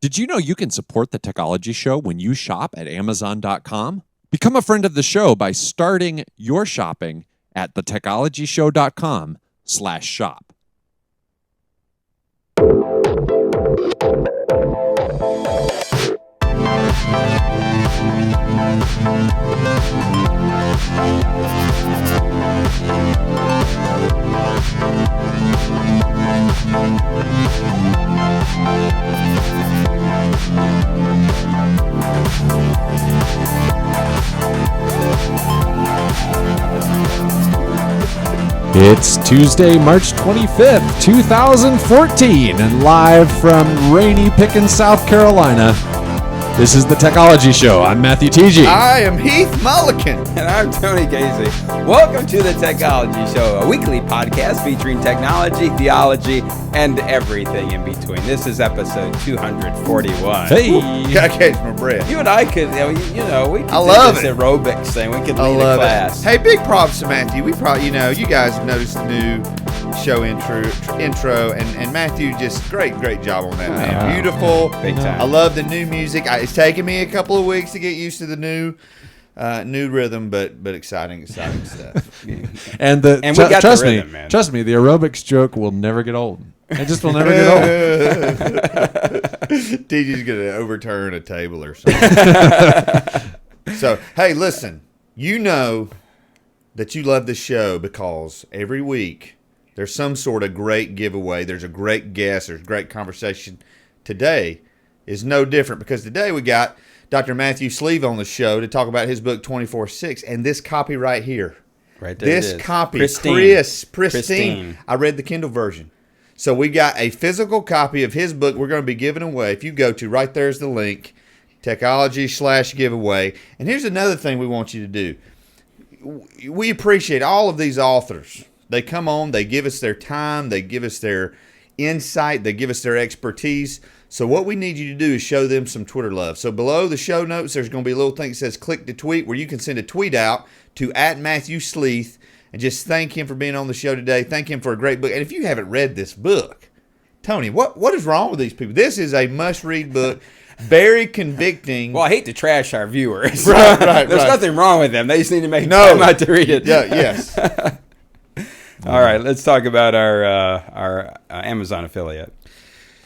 Did you know you can support the Technology Show when you shop at Amazon.com? Become a friend of the show by starting your shopping at thetechnologyshow.com/shop. It's Tuesday, March 25th, 2014, and live from rainy Pickens, South Carolina, this is the Technology Show. I'm Matthew T.G. I am Heath Mulliken. And I'm Tony Casey. Welcome to the Technology Show, a weekly podcast featuring technology, theology, and everything in between. This is episode 241. Hey! Gotta catch my breath. You and I could, we could do love this it. aerobics thing. We could I lead a love class. it. Hey, big props to Matthew. We probably, you guys have noticed the new show intro, and Matthew just great job on that, man. Beautiful. Big time. I love the new music. It's taken me a couple of weeks to get used to the new rhythm, but exciting stuff. And we got trust the rhythm, man. Trust me, the aerobics joke will never get old. It just will never get old. TJ's gonna overturn a table or something. So, hey, listen. You know that you love the show because every week there's some sort of great giveaway. There's a great guest. There's great conversation. Today is no different because today we got Dr. Matthews Leith on the show to talk about his book 24/6 and this copy right here. Right there. This copy, pristine. I read the Kindle version. So we got a physical copy of his book we're going to be giving away. If you go to, right there's the link, Technology/giveaway. And here's another thing we want you to do. We appreciate all of these authors. They come on, they give us their time, they give us their insight, they give us their expertise. So what we need you to do is show them some Twitter love. So below the show notes, there's going to be a little thing that says click to tweet, where you can send a tweet out to @Matthews Leith and just thank him for being on the show today. Thank him for a great book. And if you haven't read this book, Tony, what is wrong with these people? This is a must-read book. Very convicting. Well, I hate to trash our viewers. Right. There's nothing wrong with them. They just need to make time out to read it. Yeah, yes. All right, let's talk about our Amazon affiliate.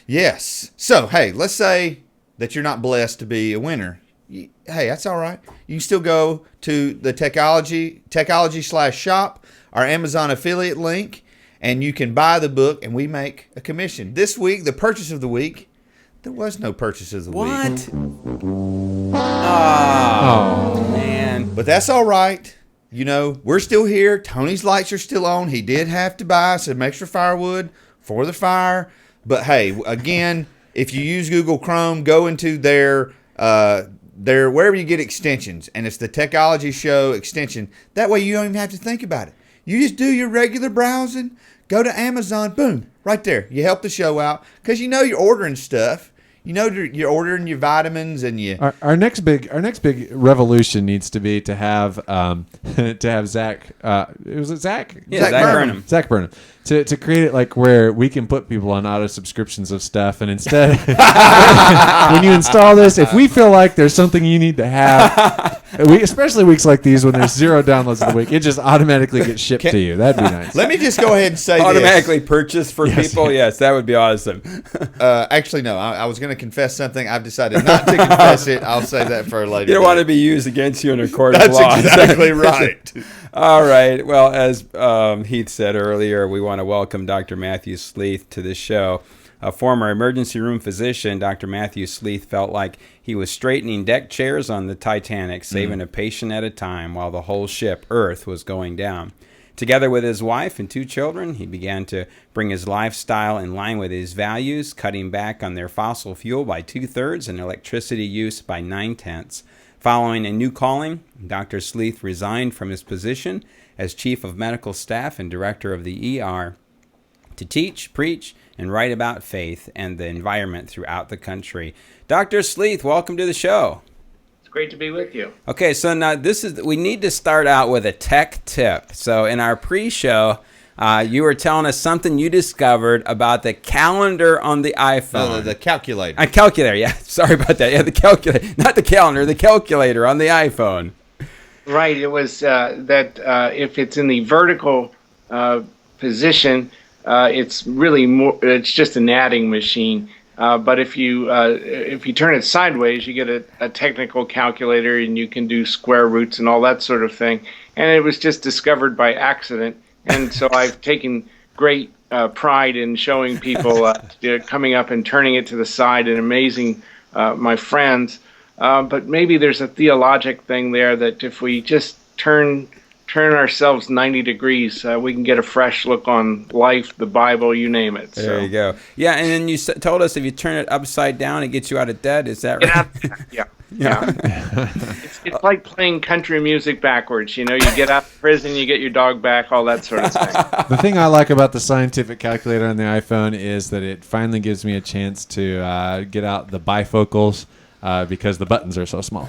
Yes. So, hey, let's say that you're not blessed to be a winner. Hey, that's all right. You can still go to the Technology/shop, our Amazon affiliate link, and you can buy the book, and we make a commission. This week, the purchase of the week, there was no purchase of the week. What? Oh, man. But that's all right. We're still here. Tony's lights are still on. He did have to buy some extra firewood for the fire. But hey, again, if you use Google Chrome, go into their wherever you get extensions, and it's the Technology Show extension. That way you don't even have to think about it. You just do your regular browsing, go to Amazon, boom, right there. You help the show out because you're ordering stuff. You're ordering your vitamins and you. Our next big revolution needs to be to have Zach. Was it Zach? Yeah, Zach Burnham. Zach Burnham. To create it like where we can put people on auto subscriptions of stuff, and instead, when you install this, if we feel like there's something you need to have, especially weeks like these when there's 0 downloads of the week, it just automatically gets shipped to you. That'd be nice. Let me just go ahead and say automatically purchase for people. Yes, that would be awesome. Actually, no. I was going to confess something. I've decided not to confess it. I'll say that for later. You don't want to be used against you in a court of That's law. exactly right. All right. Well, as Heath said earlier, we want to welcome Dr. Matthews Leith to the show. A former emergency room physician, Dr. Matthews Leith felt like he was straightening deck chairs on the Titanic, saving a patient at a time while the whole ship, Earth, was going down. Together with his wife and 2 children, he began to bring his lifestyle in line with his values, cutting back on their fossil fuel by 2/3 and electricity use by 9/10. Following a new calling, Dr. Sleeth resigned from his position as Chief of Medical Staff and Director of the ER to teach, preach, and write about faith and the environment throughout the country. Dr. Sleeth, welcome to the show. It's great to be with you. Okay, so now we need to start out with a tech tip. So in our pre-show, You were telling us something you discovered about the calendar on the iPhone. No, the calculator. A calculator, yeah. Sorry about that. Yeah, the calculator. Not the calendar, the calculator on the iPhone. Right. It was that if it's in the vertical position, it's really more. It's just an adding machine. But if you turn it sideways, you get a technical calculator, and you can do square roots and all that sort of thing. And it was just discovered by accident. And so I've taken great pride in showing people coming up and turning it to the side and amazing my friends. But maybe there's a theologic thing there that if we just turn ourselves 90 degrees, we can get a fresh look on life, the Bible, you name it. There you go. Yeah, and then you told us if you turn it upside down, it gets you out of debt. Is that right? Yeah. It's like playing country music backwards. You know, you get out of prison, you get your dog back, all that sort of thing. The thing I like about the scientific calculator on the iPhone is that it finally gives me a chance to get out the bifocals because the buttons are so small.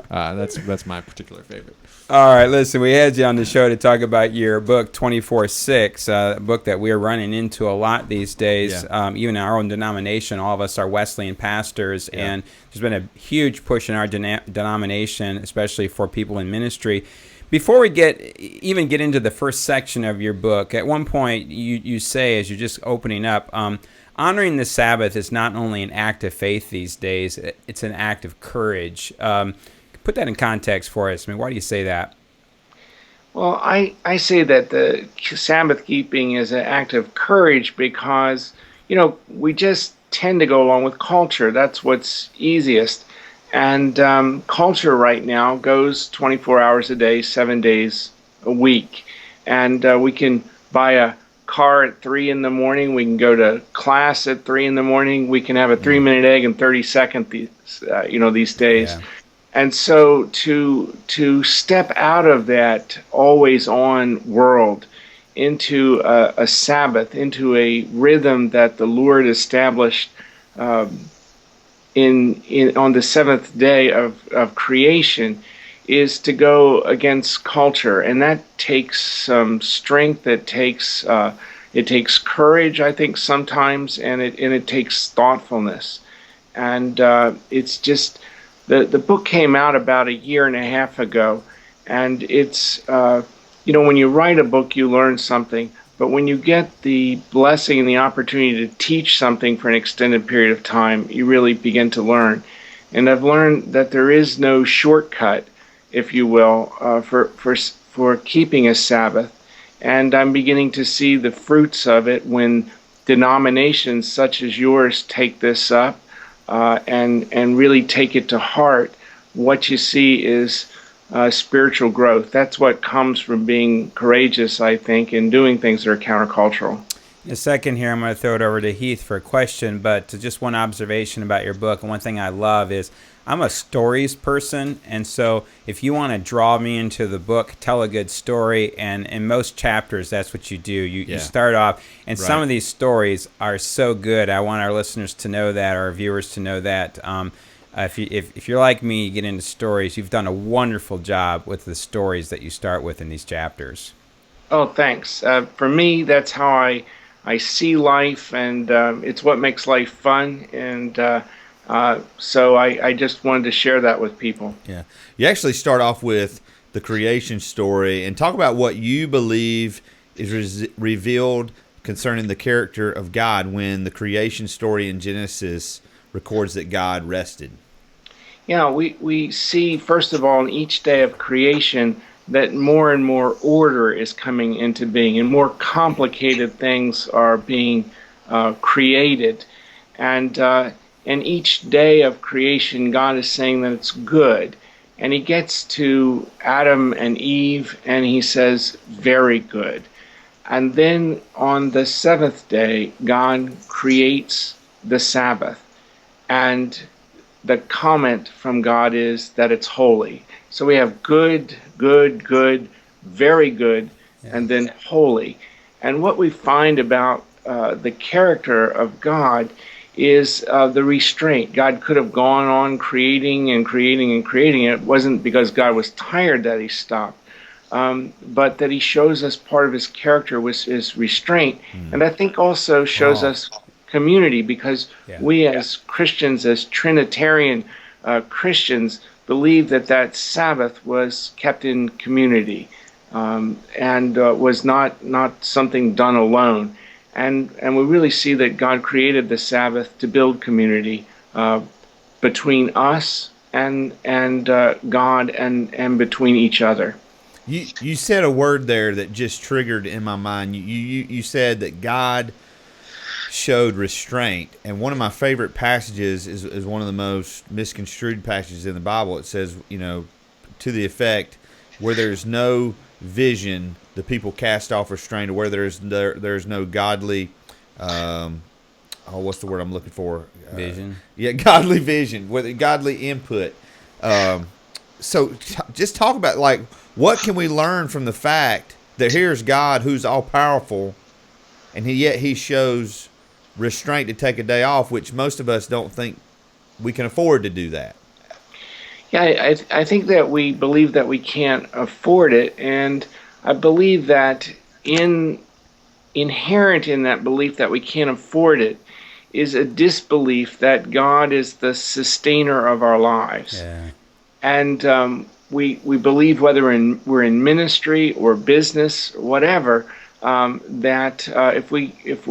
That's my particular favorite. All right, listen, we had you on the show to talk about your book, 24/6, a book that we're running into a lot these days. Yeah. Even in our own denomination, all of us are Wesleyan pastors, and there's been a huge push in our denomination, especially for people in ministry. Before we get into the first section of your book, at one point you say, as you're just opening up, honoring the Sabbath is not only an act of faith these days, it's an act of courage. Put that in context for us. I mean, why do you say that? Well, I say that the Sabbath keeping is an act of courage because, you know, we just tend to go along with culture. That's what's easiest. And culture right now goes 24 hours a day, 7 days a week. And we can buy a car at 3 in the morning. We can go to class at 3 in the morning. We can have a 3-minute egg in 30 seconds, these days. Yeah. And so to step out of that always-on world into a Sabbath, into a rhythm that the Lord established on the seventh day of creation, is to go against culture, and that takes some strength. It takes courage, I think, sometimes, and it takes thoughtfulness, and it's just. The book came out about 1.5 years ago, and it's, when you write a book, you learn something, but when you get the blessing and the opportunity to teach something for an extended period of time, you really begin to learn. And I've learned that there is no shortcut, if you will, for keeping a Sabbath, and I'm beginning to see the fruits of it when denominations such as yours take this up. And really take it to heart. What you see is spiritual growth. That's what comes from being courageous, I think, and doing things that are countercultural. In a second here, I'm going to throw it over to Heath for a question, but just one observation about your book. And one thing I love is I'm a stories person, and so if you want to draw me into the book, tell a good story, and in most chapters, that's what you do. You start off, and some of these stories are so good. I want our listeners to know that, our viewers to know that. If you're like me, you get into stories, you've done a wonderful job with the stories that you start with in these chapters. Oh, thanks. For me, that's how I see life, and it's what makes life fun, and so I just wanted to share that with people. Yeah. You actually start off with the creation story and talk about what you believe is revealed concerning the character of God when the creation story in Genesis records that God rested. Yeah, we see, first of all, in each day of creation that more and more order is coming into being and more complicated things are being created. And each day of creation, God is saying that it's good. And he gets to Adam and Eve, and he says, very good. And then on the seventh day, God creates the Sabbath. And the comment from God is that it's holy. So we have good, good, good, very good, and then holy. And what we find about the character of God is the restraint. God could have gone on creating and creating and creating. It wasn't because God was tired that he stopped, but that he shows us part of his character, which is restraint. And I think also shows us community, because we as Christians, as Trinitarian Christians, believe that Sabbath was kept in community, and was not something done alone. And we really see that God created the Sabbath to build community between us and God, and between each other. You said a word there that just triggered in my mind. You said that God showed restraint, and one of my favorite passages is one of the most misconstrued passages in the Bible. It says, to the effect, where there's no vision, the people cast off restraint, or where there's no godly, what's the word I'm looking for? Vision. Godly vision, with godly input. So just talk about, like, what can we learn from the fact that here's God who's all powerful, and yet he shows restraint to take a day off, which most of us don't think we can afford to do that. Yeah, I think that we believe that we can't afford it, and I believe that inherent in that belief that we can't afford it is a disbelief that God is the sustainer of our lives. Yeah. And we believe, whether we're in ministry or business, or whatever, that if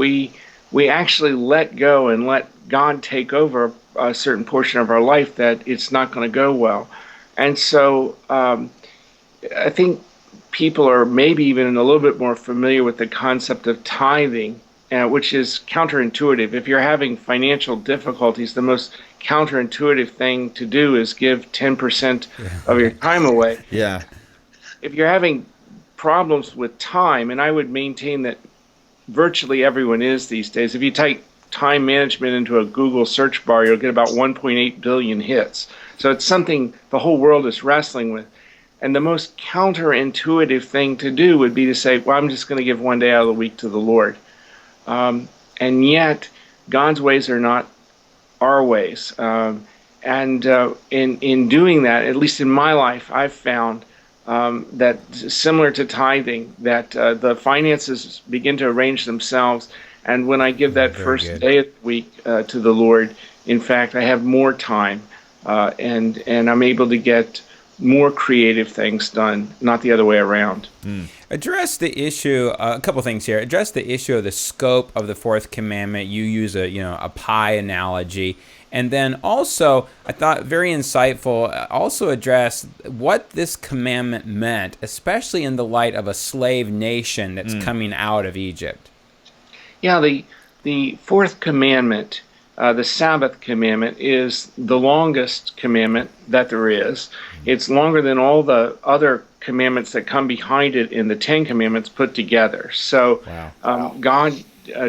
we actually let go and let God take over a certain portion of our life, that it's not going to go well. And so I think people are maybe even a little bit more familiar with the concept of tithing, which is counterintuitive. If you're having financial difficulties, the most counterintuitive thing to do is give 10% of your time away. Yeah. If you're having problems with time, and I would maintain that virtually everyone is these days, if you type time management into a Google search bar, you'll get about 1.8 billion hits. So it's something the whole world is wrestling with. And the most counterintuitive thing to do would be to say, well, I'm just going to give one day out of the week to the Lord. And yet, God's ways are not our ways. And in doing that, at least in my life, I've found that, similar to tithing, that the finances begin to arrange themselves. And when I give that first day of the week to the Lord, in fact, I have more time, and I'm able to get more creative things done, not the other way around. Address the issue, a couple things here. Address the issue of the scope of the fourth commandment. You use a pie analogy. And then also, I thought very insightful, also address what this commandment meant, especially in the light of a slave nation that's coming out of Egypt. Yeah, the fourth commandment, the Sabbath commandment, is the longest commandment that there is. It's longer than all the other commandments that come behind it in the Ten Commandments put together. So God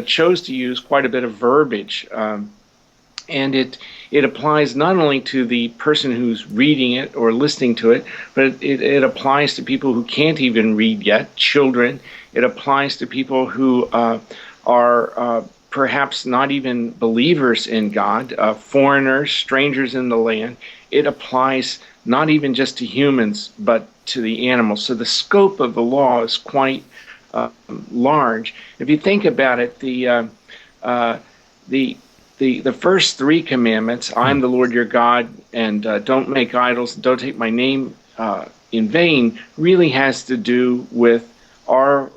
chose to use quite a bit of verbiage, and it applies not only to the person who's reading it or listening to it, but it applies to people who can't even read yet, children. It applies to people who are perhaps not even believers in God, foreigners, strangers in the land. It applies not even just to humans, but to the animals. So the scope of the law is quite large. If you think about it, the first three commandments, I'm the Lord your God, and don't make idols, don't take my name in vain, really has to do with our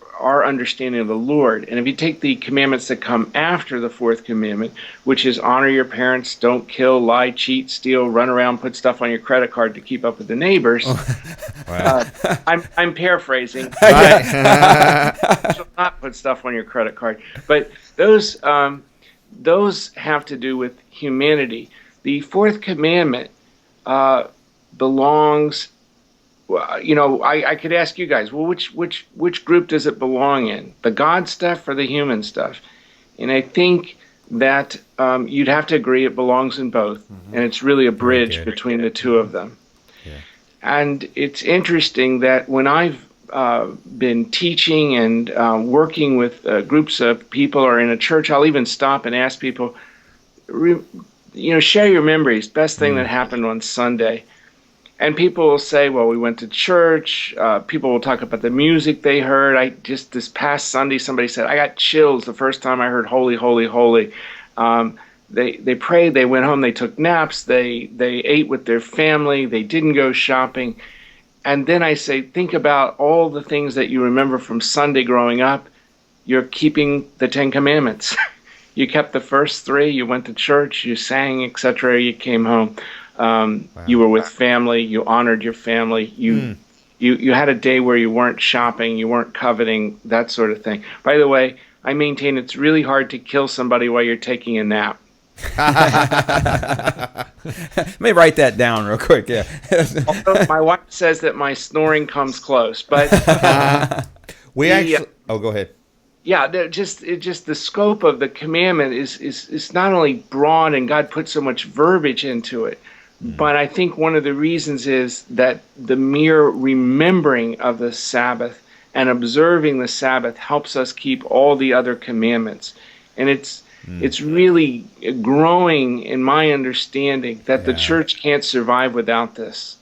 understanding of the Lord. And if you take the commandments that come after the fourth commandment, which is honor your parents, don't kill, lie, cheat, steal, run around, put stuff on your credit card to keep up with the neighbors. I'm paraphrasing. Not put stuff on your credit card. But those have to do with humanity. The fourth commandment belongs. Well, I could ask you guys, well, which group does it belong in? The God stuff or the human stuff? And I think that you'd have to agree it belongs in both, and it's really a bridge between the two of them. Yeah. And it's interesting that when I've been teaching and working with groups of people or in a church, I'll even stop and ask people, share your memories, best thing that happened on Sunday. And people will say, well, we went to church. People will talk about the music they heard. This past Sunday, somebody said, I got chills the first time I heard Holy, Holy, Holy. They prayed, they went home, they took naps, they ate with their family, they didn't go shopping. And then I say, think about all the things that you remember from Sunday growing up. You're keeping the 10 Commandments. You kept the first 3, you went to church, you sang, etc., you came home. Wow. You were with family, you honored your family, you had a day where you weren't shopping, you weren't coveting, that sort of thing. By the way, I maintain it's really hard to kill somebody while you're taking a nap. Let me write that down real quick. Yeah. Although my wife says that my snoring comes close, but go ahead. Yeah, just the scope of the commandment is not only broad, and God put so much verbiage into it, but I think one of the reasons is that the mere remembering of the Sabbath and observing the Sabbath helps us keep all the other commandments. And it's really growing in my understanding that the church can't survive without this.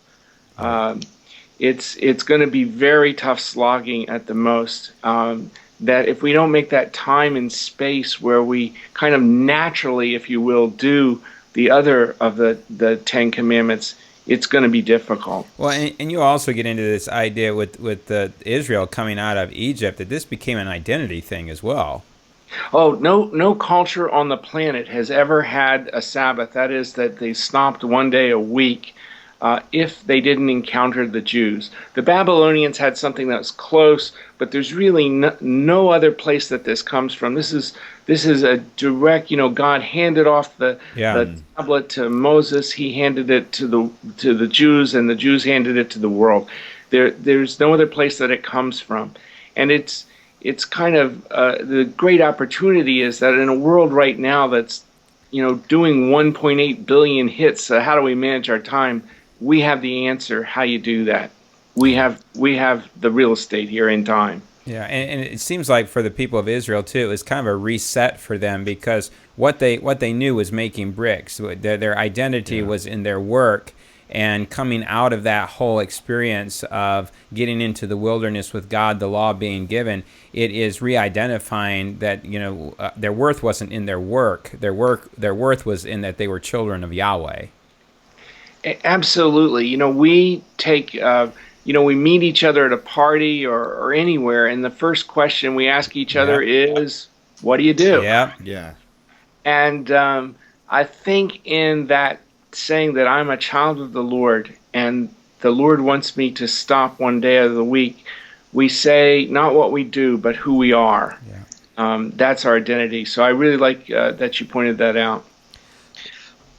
It's going to be very tough slogging at the most. That if we don't make that time and space where we kind of naturally, if you will, do the other of the 10 Commandments, it's going to be difficult. Well, and you also get into this idea with Israel coming out of Egypt, that this became an identity thing as well. Oh, no culture on the planet has ever had a Sabbath. That is, that they stopped one day a week if they didn't encounter the Jews. The Babylonians had something that was close, but there's really no other place that this comes from. This is a direct, God handed off the tablet to Moses. He handed it to the Jews, and the Jews handed it to the world. There's no other place that it comes from. And it's kind of the great opportunity is that in a world right now that's doing 1.8 billion hits, how do we manage our time? We have the answer how you do that. We have the real estate here in time. Yeah, and it seems like for the people of Israel too, it was kind of a reset for them, because what they knew was making bricks. Their identity was in their work, and coming out of that whole experience of getting into the wilderness with God, the law being given, it is re-identifying that their worth wasn't in their work. Their worth was in that they were children of Yahweh. Absolutely. We take, we meet each other at a party or anywhere, and the first question we ask each other is, what do you do? Yeah. Yeah. And I think in that saying that I'm a child of the Lord, and the Lord wants me to stop one day of the week, we say not what we do, but who we are. Yeah. That's our identity. So I really like that you pointed that out.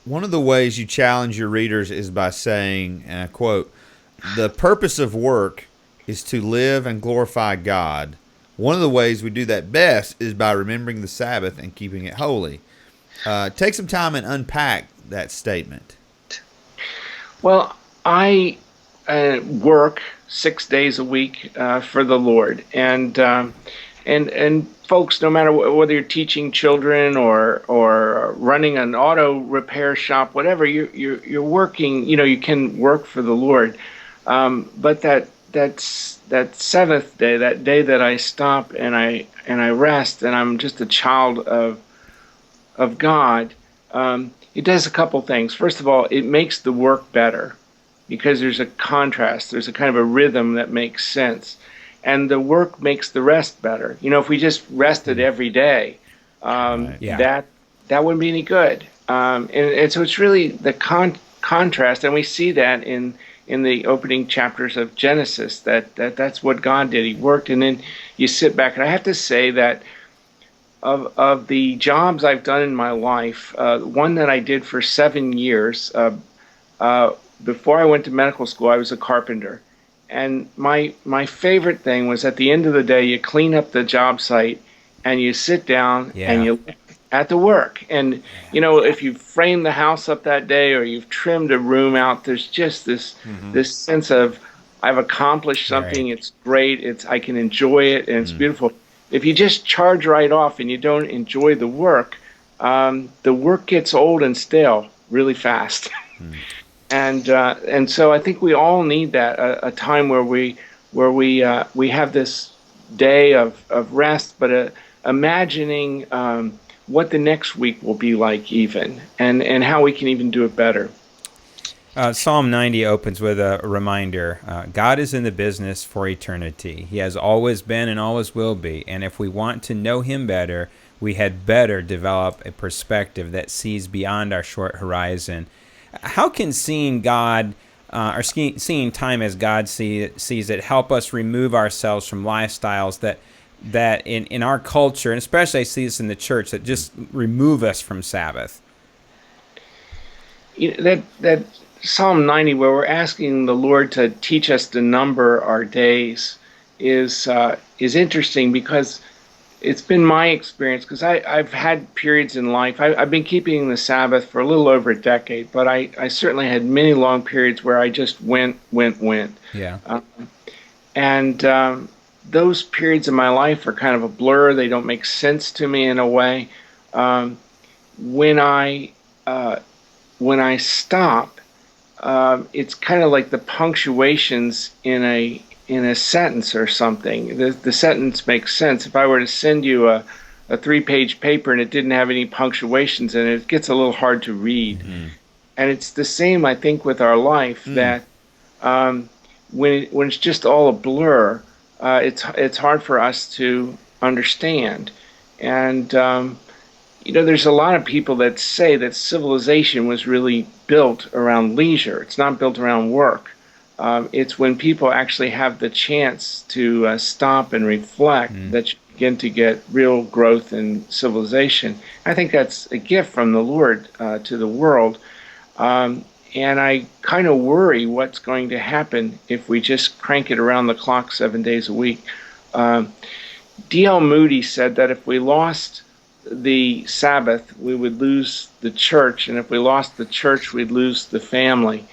One of the ways you challenge your readers is by saying, and I quote, "The purpose of work is to live and glorify God. One of the ways we do that best is by remembering the Sabbath and keeping it holy." Take some time and unpack that statement. Well, I work 6 days a week for the Lord, and folks, no matter whether you're teaching children or running an auto repair shop, whatever, you're working. You can work for the Lord, but that seventh day, that day that I stop and I rest, and I'm just a child of God. It does a couple things. First of all, it makes the work better, because there's a contrast. There's a kind of a rhythm that makes sense. And the work makes the rest better. If we just rested every day, that wouldn't be any good. And so it's really the contrast, and we see that in the opening chapters of Genesis, that's what God did. He worked, and then you sit back. And I have to say that of the jobs I've done in my life, one that I did for 7 years, before I went to medical school, I was a carpenter. And my favorite thing was, at the end of the day, you clean up the job site and you sit down and you look at the work. And, if you frame the house up that day or you've trimmed a room out, there's just this sense of, I've accomplished something. Right. It's great. I can enjoy it, and it's beautiful. If you just charge right off and you don't enjoy the work gets old and stale really fast. And so I think we all need that, a time where we have this day of rest, but imagining what the next week will be like, even, and how we can even do it better. Psalm 90 opens with a reminder. God is in the business for eternity. He has always been and always will be. And if we want to know him better, we had better develop a perspective that sees beyond our short horizon. How can seeing God, or seeing time as God sees it, help us remove ourselves from lifestyles that in our culture, and especially I see this in the church, that just remove us from Sabbath? That Psalm 90, where we're asking the Lord to teach us to number our days, is interesting, because it's been my experience, because I've had periods in life. I've been keeping the Sabbath for a little over a decade, but I certainly had many long periods where I just went. Yeah. And those periods of my life are kind of a blur. They don't make sense to me in a way. When I stop, it's kind of like the punctuations in a sentence or something. The sentence makes sense. If I were to send you a 3-page paper and it didn't have any punctuations in it, it gets a little hard to read. Mm-hmm. And it's the same, I think, with our life, that when it's just all a blur, it's hard for us to understand. And there's a lot of people that say that civilization was really built around leisure. It's not built around work. It's when people actually have the chance to stop and reflect that you begin to get real growth in civilization. I think that's a gift from the Lord to the world. And I kind of worry what's going to happen if we just crank it around the clock 7 days a week. D.L. Moody said that if we lost the Sabbath, we would lose the church, and if we lost the church, we'd lose the family.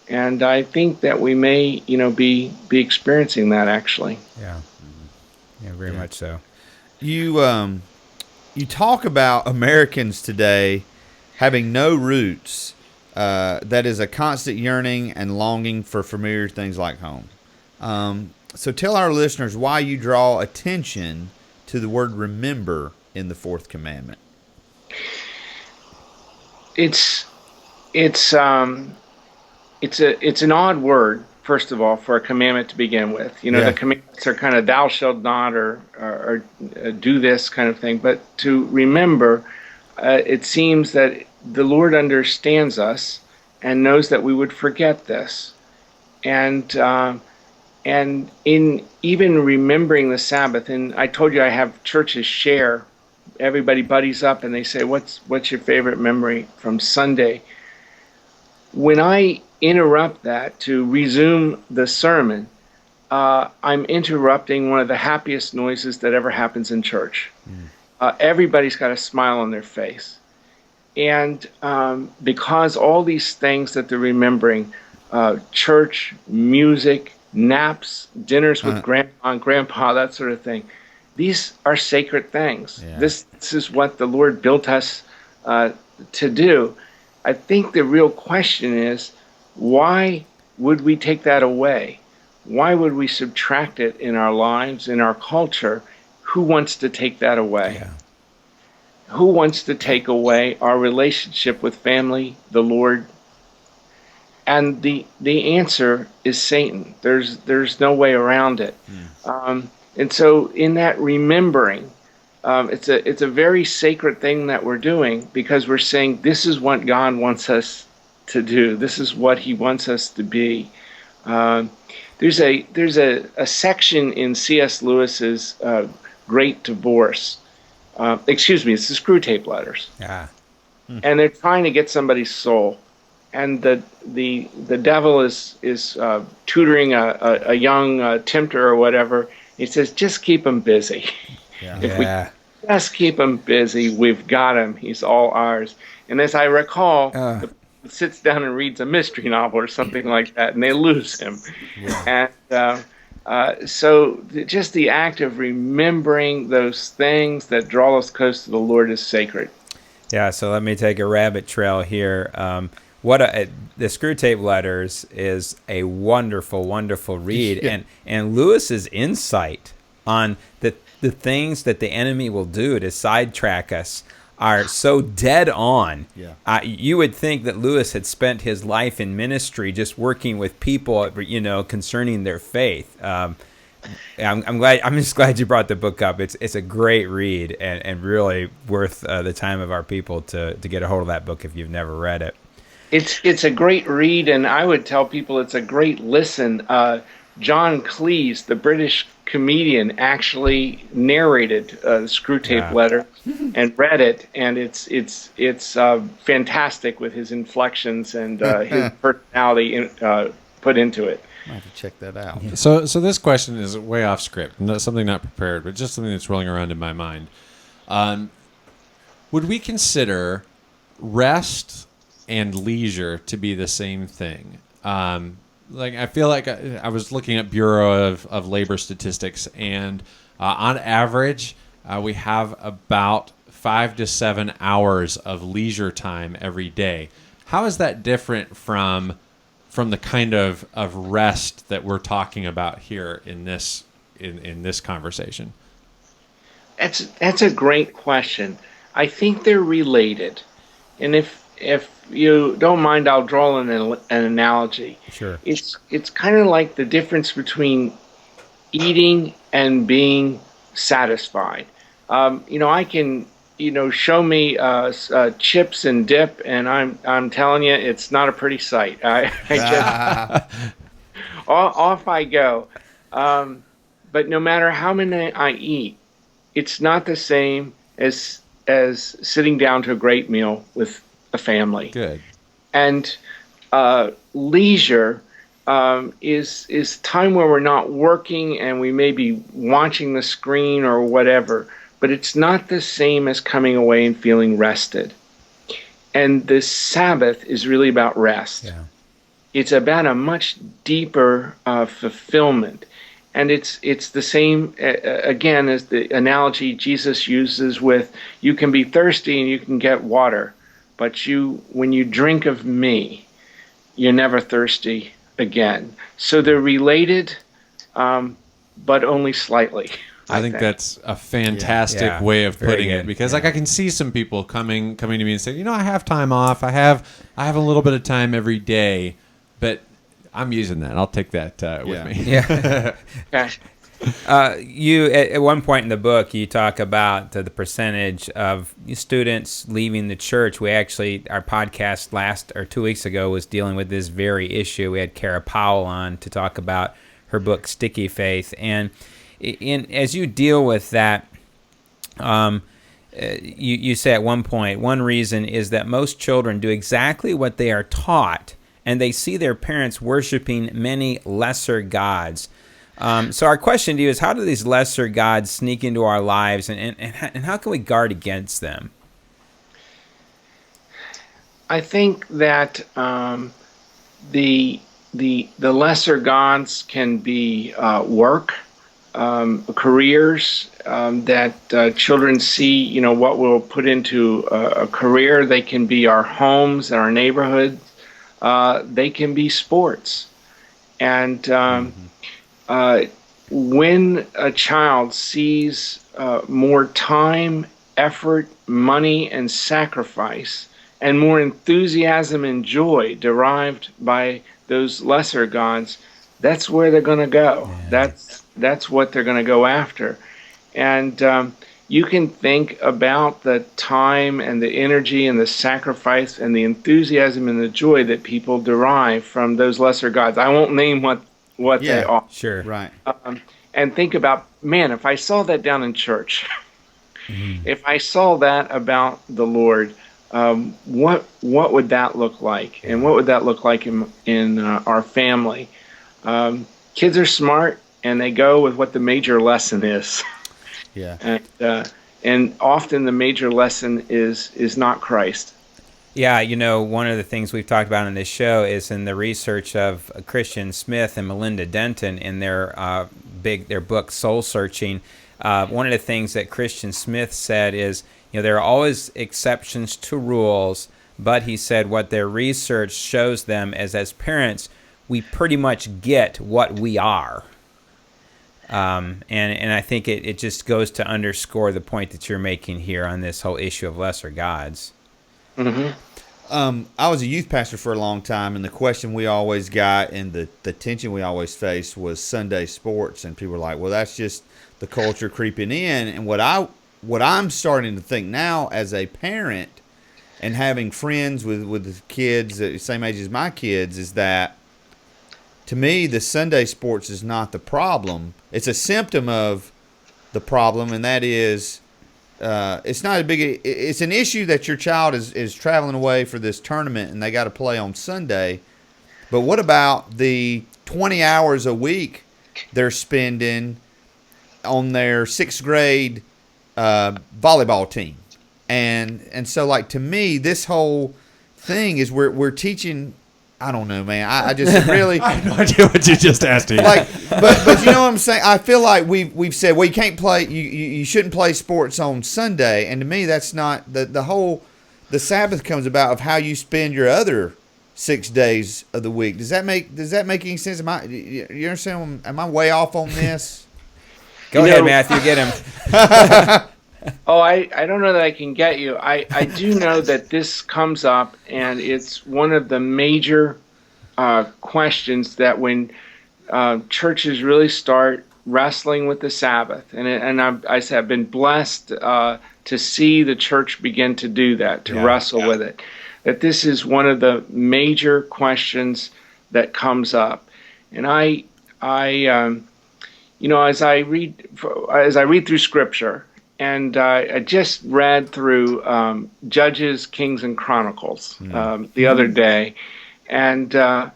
And I think that we may, be experiencing that, actually. Yeah, very much so. You talk about Americans today having no roots. That is a constant yearning and longing for familiar things like home. So tell our listeners why you draw attention to the word remember in the fourth commandment. It's an odd word, first of all, for a commandment to begin with. The commandments are kind of thou shalt not or do this kind of thing. But to remember, it seems that the Lord understands us and knows that we would forget this. And in even remembering the Sabbath, and I told you I have churches share. Everybody buddies up and they say, what's your favorite memory from Sunday? When I interrupt that to resume the sermon, I'm interrupting one of the happiest noises that ever happens in church. Everybody's got a smile on their face. And because all these things that they're remembering, church, music, naps, dinners with grandma and grandpa, that sort of thing, these are sacred things. Yeah. This is what the Lord built us to do. I think the real question is, why would we take that away? Why would we subtract it in our lives, in our culture? Who wants to take that away? Yeah. Who wants to take away our relationship with family, the Lord? And the answer is Satan. There's no way around it. And so in that remembering, it's a very sacred thing that we're doing, because we're saying this is what God wants us to do. This is what he wants us to be. There's a section in C.S. Lewis's Great Divorce. It's the Screw Tape Letters. And they're trying to get somebody's soul. And the devil is tutoring a young tempter or whatever. He says, just keep him busy. If we just keep him busy, we've got him. He's all ours. And as I recall, he sits down and reads a mystery novel or something like that, and they lose him. And so just the act of remembering those things that draw us close to the Lord is sacred. Yeah, so let me take a rabbit trail here. the Screw Tape Letters is a wonderful, wonderful read, and Lewis's insight on the things that the enemy will do to sidetrack us are so dead on. Yeah. You would think that Lewis had spent his life in ministry just working with people, concerning their faith. I'm just glad you brought the book up. It's a great read and really worth the time of our people to get a hold of that book if you've never read it. It's a great read, and I would tell people it's a great listen. John Cleese, the British comedian, actually narrated the Screw Tape Letter and read it, and it's fantastic with his inflections and his personality put into it. I have to check that out. So this question is way off script, something not prepared, but just something that's rolling around in my mind. Would we consider rest and leisure to be the same thing? I feel like I was looking at Bureau of Labor Statistics, and on average, we have about 5 to 7 hours of leisure time every day. How is that different from the kind of rest that we're talking about here in this conversation? That's a great question. I think they're related, and if you don't mind, I'll draw an analogy. Sure. It's kind of like the difference between eating and being satisfied. I can show me chips and dip, and I'm telling you, it's not a pretty sight. I just off I go. But no matter how many I eat, it's not the same as sitting down to a great meal with a family. Good. And leisure is time where we're not working and we may be watching the screen or whatever, but it's not the same as coming away and feeling rested. And the Sabbath is really about rest. Yeah. It's about a much deeper fulfillment. And it's the same, again, as the analogy Jesus uses with, you can be thirsty and you can get water, but when you drink of me, you're never thirsty again. So they're related, but only slightly. I think that's a fantastic way of putting it, because I can see some people coming to me and saying, I have time off. I have a little bit of time every day, but I'm using that. I'll take that with me. Yeah. You at one point in the book, you talk about the percentage of students leaving the church. We actually, our podcast 2 weeks ago was dealing with this very issue. We had Kara Powell on to talk about her book, Sticky Faith. And as you deal with that, you say at one point, one reason is that most children do exactly what they are taught, and they see their parents worshiping many lesser gods. So our question to you is, how do these lesser gods sneak into our lives, and how can we guard against them? I think that the lesser gods can be work, careers, that children see, what we'll put into a career. They can be our homes and our neighborhoods. They can be sports. And when a child sees more time, effort, money, and sacrifice, and more enthusiasm and joy derived by those lesser gods, that's where they're going to go. Yeah. That's what they're going to go after. And you can think about the time and the energy and the sacrifice and the enthusiasm and the joy that people derive from those lesser gods. I won't name what they are. Sure. Right. And think about, man, if I saw that down in church, if I saw that about the Lord, what would that look like? And what would that look like in our family? Kids are smart, and they go with what the major lesson is. Yeah. And often the major lesson is not Christ. Yeah, one of the things we've talked about in this show is in the research of Christian Smith and Melinda Denton in their book Soul Searching. One of the things that Christian Smith said is, there are always exceptions to rules, But he said what their research shows them is, as parents, we pretty much get what we are. And I think it just goes to underscore the point that you're making here on this whole issue of lesser gods. Mm-hmm. I was a youth pastor for a long time, and the question we always got and the tension we always faced was Sunday sports. And people were like, well, that's just the culture creeping in. And what I'm starting to think now as a parent and having friends with kids the same age as my kids is that, to me, the Sunday sports is not the problem. It's a symptom of the problem, and that is it's not a big. It's an issue that your child is traveling away for this tournament and they got to play on Sunday. But what about the 20 hours a week they're spending on their sixth grade volleyball team? And so, like, to me, this whole thing is we're teaching. I don't know, man. I just really. I have no idea what you just asked me. Like, but you know what I'm saying? I feel like we've said, well, you can't play. You shouldn't play sports on Sunday, and to me, that's not the Sabbath comes about of how you spend your other 6 days of the week. Does that make any sense? You understand? Am I way off on this? Go ahead, Matthew. Get him. Oh, I don't know that I can get you. I do know that this comes up, and it's one of the major questions that when churches really start wrestling with the Sabbath, and I have been blessed to see the church begin to do that, to wrestle with it. That this is one of the major questions that comes up, and I as I read through Scripture. And I just read through Judges, Kings, and Chronicles the other day, and I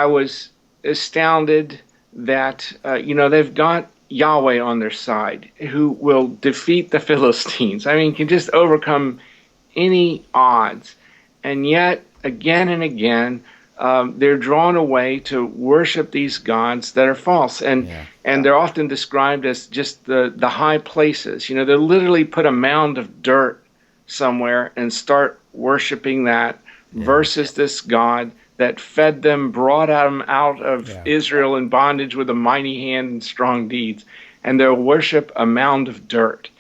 was astounded that they've got Yahweh on their side, who will defeat the Philistines. I mean, can just overcome any odds, and yet again and again they're drawn away to worship these gods that are false, and they're often described as just the high places. They literally put a mound of dirt somewhere and start worshiping that versus this God that fed them, brought them out of Israel in bondage with a mighty hand and strong deeds, and they'll worship a mound of dirt.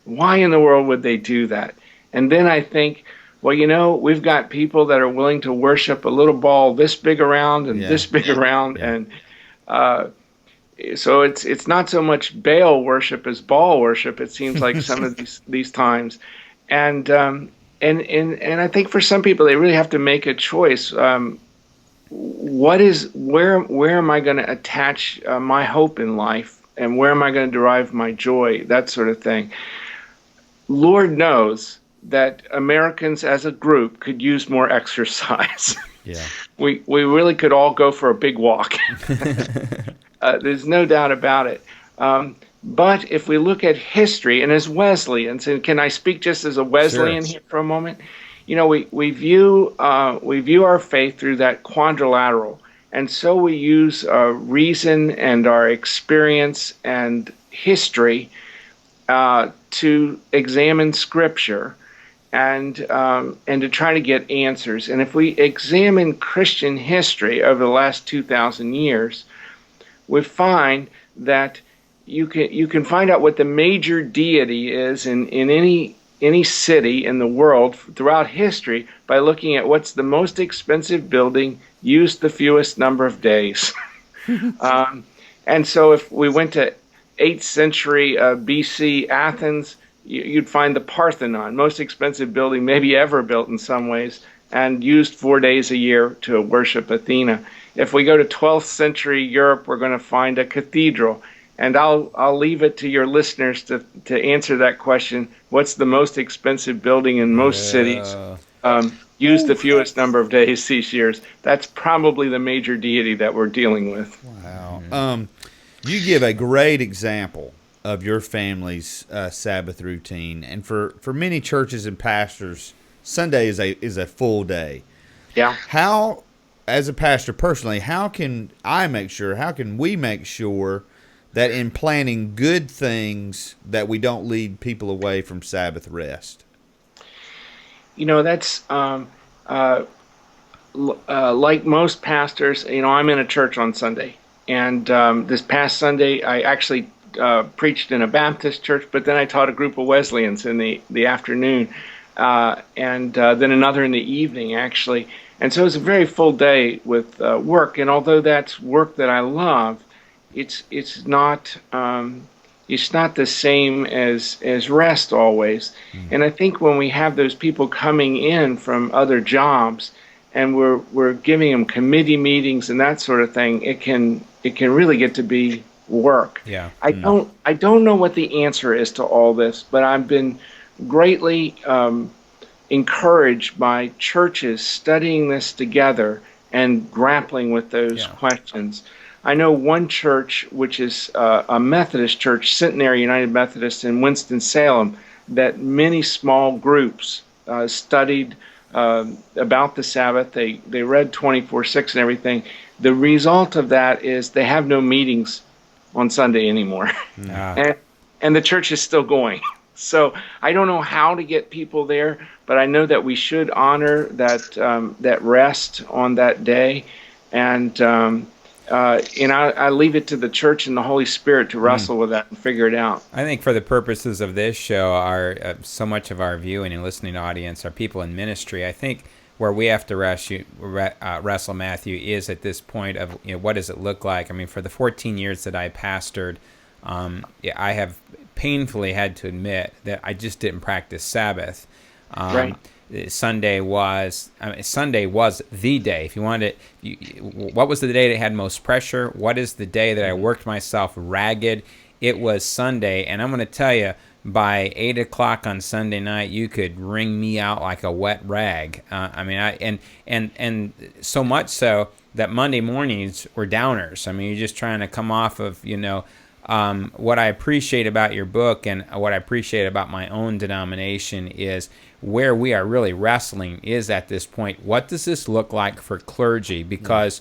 Why in the world would they do that? And then I think, well, we've got people that are willing to worship a little ball this big around and this big around, and so it's not so much Baal worship as ball worship. It seems like some of these times, and I think for some people they really have to make a choice. Where am I going to attach my hope in life, and where am I going to derive my joy? That sort of thing. Lord knows that Americans as a group could use more exercise. We really could all go for a big walk. There's no doubt about it. But if we look at history, and as Wesleyans, and can I speak just as a Wesleyan here for a moment? We view our faith through that quadrilateral, and so we use reason and our experience and history to examine Scripture and to try to get answers. And if we examine Christian history over the last 2,000 years, we find that you can find out what the major deity is in any city in the world throughout history by looking at what's the most expensive building used the fewest number of days. And so if we went to 8th century BC Athens, you'd find the Parthenon, most expensive building maybe ever built in some ways, and used 4 days a year to worship Athena. If we go to 12th century Europe, we're going to find a cathedral. And I'll leave it to your listeners to answer that question. What's the most expensive building in most cities? Used the fewest number of days these years. That's probably the major deity that we're dealing with. Wow. You give a great example of your family's Sabbath routine, and for many churches and pastors, Sunday is a full day. Yeah. How, as a pastor personally, how can we make sure that in planning good things that we don't lead people away from Sabbath rest? That's like most pastors, I'm in a church on Sunday, and this past Sunday I actually preached in a Baptist church, but then I taught a group of Wesleyans in the afternoon, and then another in the evening, actually. And so it was a very full day with work. And although that's work that I love, it's not the same as rest always. And I think when we have those people coming in from other jobs, and we're giving them committee meetings and that sort of thing, it can really get to be work. Yeah. I don't know what the answer is to all this, but I've been greatly encouraged by churches studying this together and grappling with those questions. I know one church, which is a Methodist church, Centenary United Methodist in Winston-Salem, that many small groups studied about the Sabbath. They read 24/6 and everything. The result of that is they have no meetings on Sunday anymore. And the church is still going. So I don't know how to get people there, but I know that we should honor that rest on that day, and I leave it to the church and the Holy Spirit to wrestle with that and figure it out. I think for the purposes of this show, so much of our viewing and listening audience are people in ministry. I think where we have to wrestle, Matthew, is at this point of what does it look like? I mean, for the 14 years that I pastored, I have painfully had to admit that I just didn't practice Sabbath. Right. Sunday was the day. If you wanted what was the day that had most pressure? What is the day that I worked myself ragged? It was Sunday, and I'm going to tell you, by 8 o'clock on Sunday night, you could wring me out like a wet rag. And so much so that Monday mornings were downers. I mean, you're just trying to come off of what I appreciate about your book and what I appreciate about my own denomination is where we are really wrestling is at this point, what does this look like for clergy? Because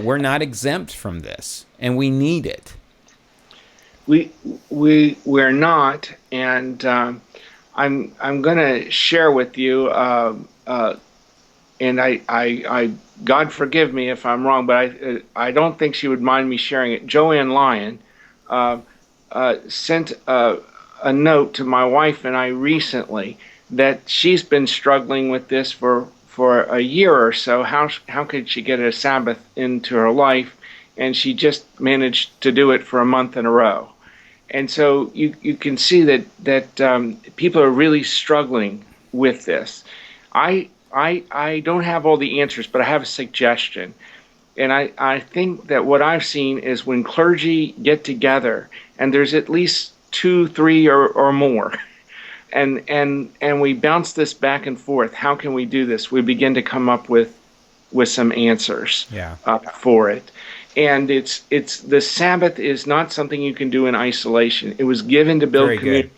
we're not exempt from this, and we need it. We're not, and I'm going to share with you, and I God forgive me if I'm wrong, but I don't think she would mind me sharing it. Joanne Lyon sent a note to my wife and I recently that she's been struggling with this for a year or so. How could she get a Sabbath into her life? And she just managed to do it for a month in a row. And so you can see that people are really struggling with this. I don't have all the answers, but I have a suggestion. And I think that what I've seen is when clergy get together, and there's at least 2, 3, or more, and we bounce this back and forth. How can we do this? We begin to come up with some answers for it. And it's the Sabbath is not something you can do in isolation. It was given to build community.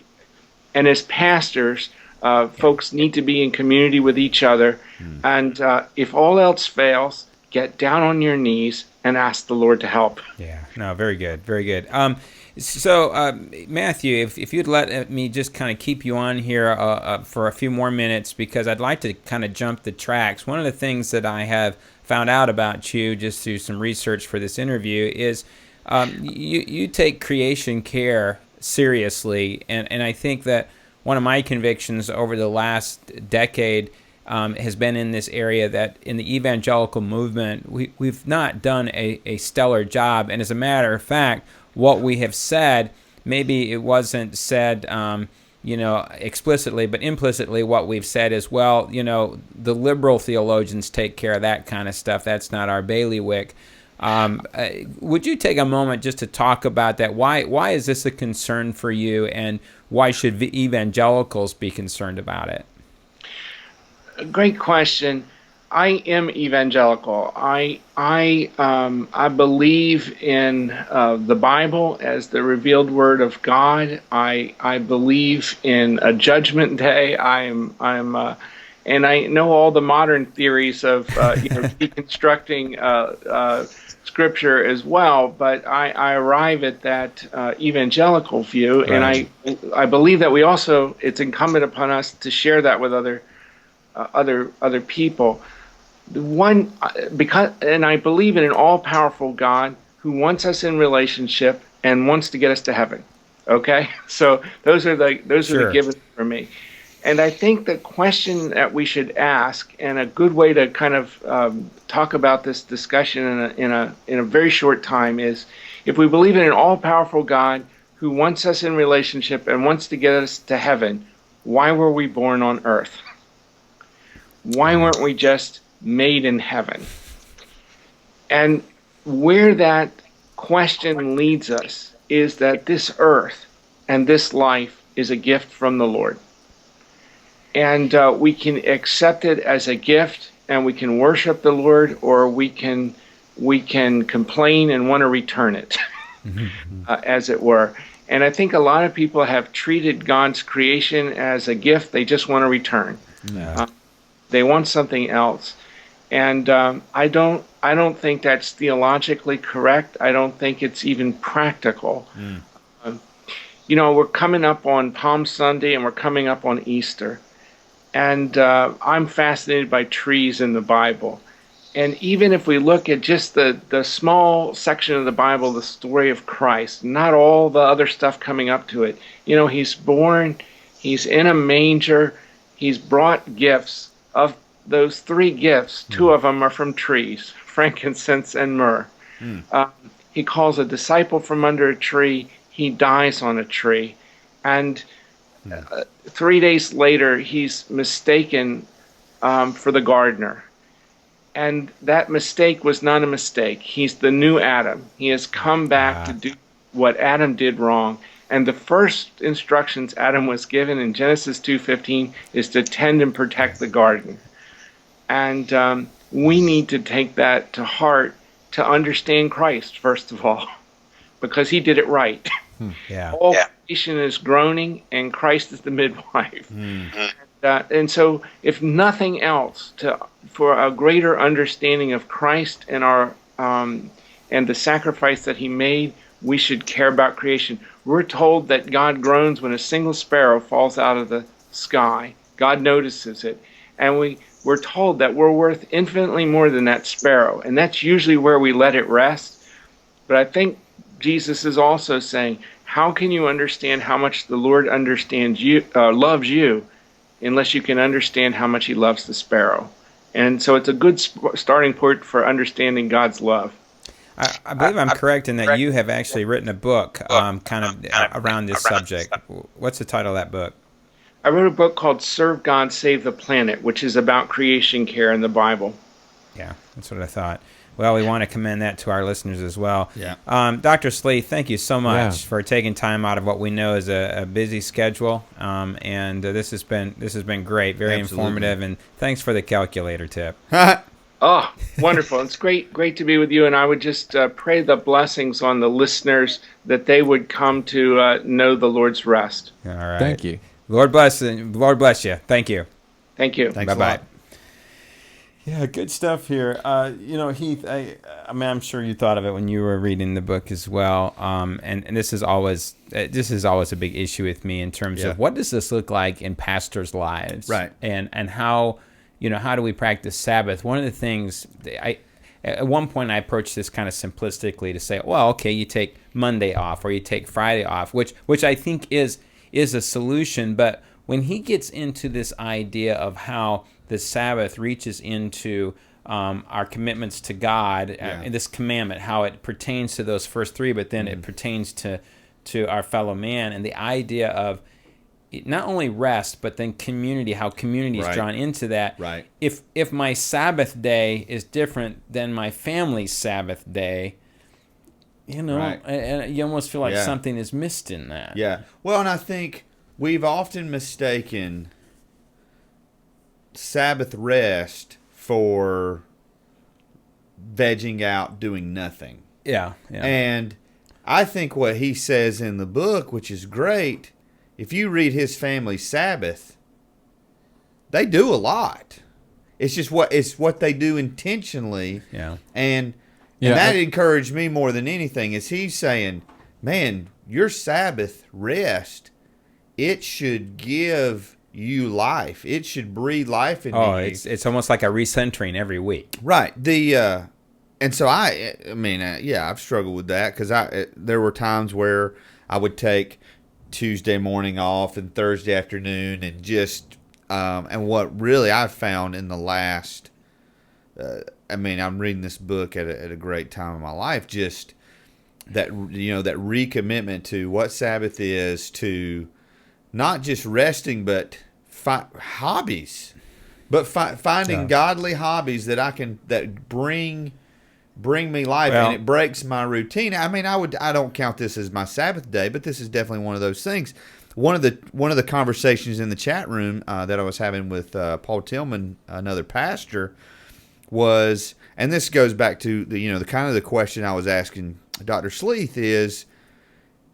And as pastors, folks need to be in community with each other. And if all else fails, get down on your knees and ask the Lord to help. Yeah, no, very good, very good. So, Matthew, if you'd let me just kind of keep you on here for a few more minutes, because I'd like to kind of jump the tracks. One of the things that I have found out about you just through some research for this interview is you take creation care seriously, and I think that one of my convictions over the last decade has been in this area that in the evangelical movement, we've not done a stellar job. And as a matter of fact, what we have said, maybe it wasn't said explicitly, but implicitly what we've said is, well, the liberal theologians take care of that kind of stuff. That's not our bailiwick. Would you take a moment just to talk about that? Why is this a concern for you, and why should evangelicals be concerned about it? Great question. I am evangelical. I believe in the Bible as the revealed Word of God. I believe in a judgment day. and I know all the modern theories of deconstructing Scripture as well. But I arrive at that evangelical view, right. And I believe that it's incumbent upon us to share that with other other people. The one because and I believe in an all-powerful God who wants us in relationship and wants to get us to heaven. Okay, so those are the Sure. givens for me. And I think the question that we should ask, and a good way to kind of talk about this discussion in a very short time, is if we believe in an all-powerful God who wants us in relationship and wants to get us to heaven, why were we born on earth? Why weren't we just made in heaven? And where that question leads us is that this earth and this life is a gift from the Lord. And we can accept it as a gift, and we can worship the Lord, or we can complain and want to return it, as it were. And I think a lot of people have treated God's creation as a gift they just want to return. No. They want something else. And I don't think that's theologically correct. I don't think it's even practical. We're coming up on Palm Sunday and we're coming up on Easter. And I'm fascinated by trees in the Bible. And even if we look at just the small section of the Bible, the story of Christ, not all the other stuff coming up to it. He's born, he's in a manger, he's brought gifts. Of those 3 gifts, 2 of them are from trees, frankincense and myrrh. He calls a disciple from under a tree, he dies on a tree. And 3 days later, he's mistaken for the gardener. And that mistake was not a mistake. He's the new Adam. He has come back to do what Adam did wrong. And the first instructions Adam was given in Genesis 2:15 is to tend and protect the garden. And we need to take that to heart to understand Christ, first of all, because he did it right. Yeah. All creation is groaning, and Christ is the midwife. And so, if nothing else, for a greater understanding of Christ and our and the sacrifice that he made, we should care about creation. We're told that God groans when a single sparrow falls out of the sky. God notices it. And we're told that we're worth infinitely more than that sparrow. And that's usually where we let it rest. But I think Jesus is also saying, how can you understand how much the Lord loves you, unless you can understand how much he loves the sparrow? And so it's a good starting point for understanding God's love. I believe I'm correct in that you have actually written a book kind of around this subject. What's the title of that book? I wrote a book called Serve God, Save the Planet, which is about creation care in the Bible. Yeah, that's what I thought. Well, we want to commend that to our listeners as well. Yeah. Dr. Sleeth, thank you so much for taking time out of what we know is a busy schedule. And this has been great, very informative, and thanks for the calculator tip. Oh, wonderful. It's great to be with you. And I would just pray the blessings on the listeners that they would come to know the Lord's rest. All right. Thank you. Lord bless you. Thank you. Thank you. Thanks Bye-bye. a lot. Yeah, good stuff here. Heath, I'm sure you thought of it when you were reading the book as well. And this is always a big issue with me in terms of what does this look like in pastors' lives, right? And how do we practice Sabbath? One of the things at one point I approached this kind of simplistically to say, well, okay, you take Monday off or you take Friday off, which I think is a solution. But when he gets into this idea of how the Sabbath reaches into our commitments to God, and this commandment, how it pertains to those first 3, but then it pertains to our fellow man, and the idea of not only rest, but then community, how community is drawn into that. Right. If my Sabbath day is different than my family's Sabbath day, and you almost feel like something is missed in that. Yeah. Well, and I think we've often mistaken Sabbath rest for vegging out, doing nothing. Yeah. And I think what he says in the book, which is great, if you read his family's Sabbath, they do a lot. It's just what they do intentionally. Yeah. And that encouraged me more than anything, is he's saying, man, your Sabbath rest, it should give you life. It should breathe life into Oh, you. it's almost like a recentering every week. Right. And so I've struggled with that because there were times where I would take Tuesday morning off and Thursday afternoon and just and what really I've found in the last I'm reading this book at a great time in my life, just that that recommitment to what Sabbath is, to not just resting but hobbies, but finding godly hobbies that bring me life, and it breaks my routine. I don't count this as my Sabbath day, but this is definitely one of those things. One of the conversations in the chat room that I was having with Paul Tillman, another pastor, was, and this goes back to the kind of the question I was asking Dr. Sleeth is,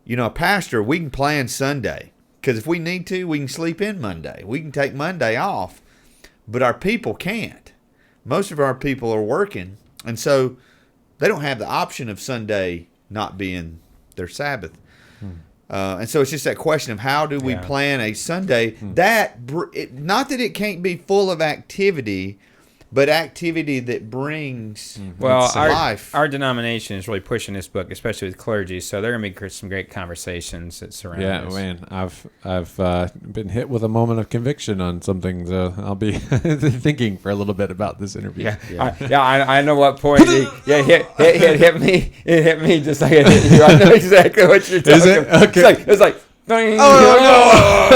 a pastor, we can plan Sunday because if we need to, we can sleep in Monday. We can take Monday off, but our people can't. Most of our people are working, and so they don't have the option of Sunday not being their Sabbath. And so it's just that question of how do we plan a Sunday not that it can't be full of activity, but activity that brings life. Our denomination is really pushing this book, especially with clergy. So there are going to be some great conversations that surround this. Yeah, man, I've been hit with a moment of conviction on something, so I'll be thinking for a little bit about this interview. I know what point. It hit me. It hit me just like it hit you. I know exactly what you're talking about. Okay. It's like. Oh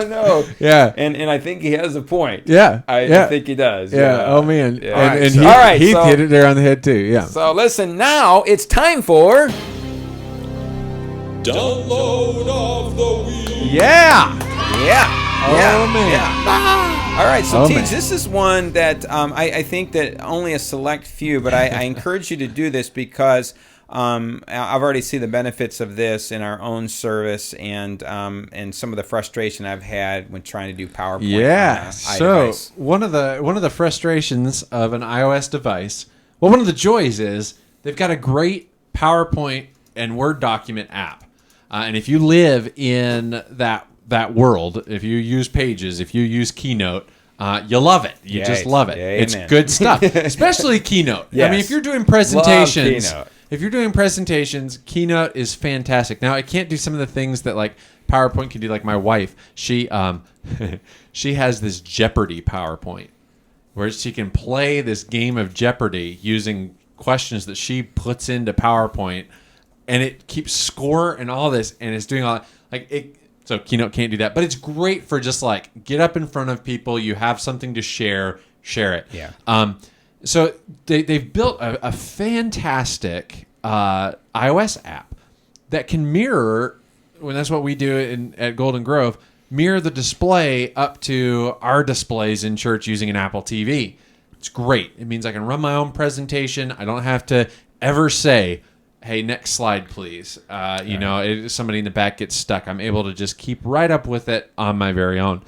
no! Yeah, and I think he has a point. Yeah, I think he does. Yeah. Oh man. Yeah. And Heath hit it there on the head too. Yeah. So listen, now it's time for Download of the Week. Yeah. Oh man. Yeah. All right, so man. this is one that I think that only a select few, but I encourage you to do this because I've already seen the benefits of this in our own service and some of the frustration I've had when trying to do PowerPoint. Yeah. So iDevice. one of the frustrations of an iOS device, well, one of the joys is they've got a great PowerPoint and Word document app, and if you live in that world, if you use Pages, if you use Keynote. You love it. You just love it. Yeah, it's amen. good stuff, especially Keynote. Yes. I mean, if you're doing presentations, Love Keynote. If you're doing presentations, Keynote is fantastic. Now, it can't do some of the things that like PowerPoint can do. Like my wife, she she has this Jeopardy PowerPoint where she can play this game of Jeopardy using questions that she puts into PowerPoint, and it keeps score and all this, and it's doing all it. So Keynote can't do that, but it's great for just like get up in front of people. You have something to share it. Yeah. So they've built a fantastic iOS app that can mirror, when that's what we do at Golden Grove, mirror the display up to our displays in church using an Apple TV. It's great. It means I can run my own presentation. I don't have to ever say, hey, next slide, please. Somebody in the back gets stuck. I'm able to just keep right up with it on my very own.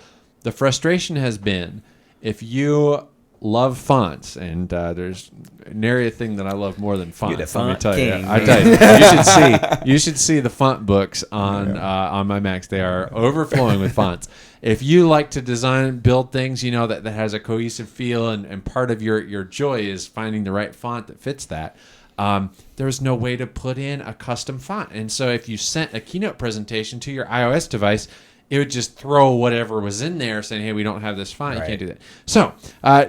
The frustration has been if you love fonts, and there's nary a thing that I love more than fonts. You're the font let me tell king, you. I tell you, you should see the font books on my Macs. They are overflowing with fonts. If you like to design and build things, that has a cohesive feel, and part of your joy is finding the right font that fits that. There's no way to put in a custom font, and so if you sent a Keynote presentation to your iOS device, it would just throw whatever was in there saying, hey, we don't have this font. Right. You can't do that. So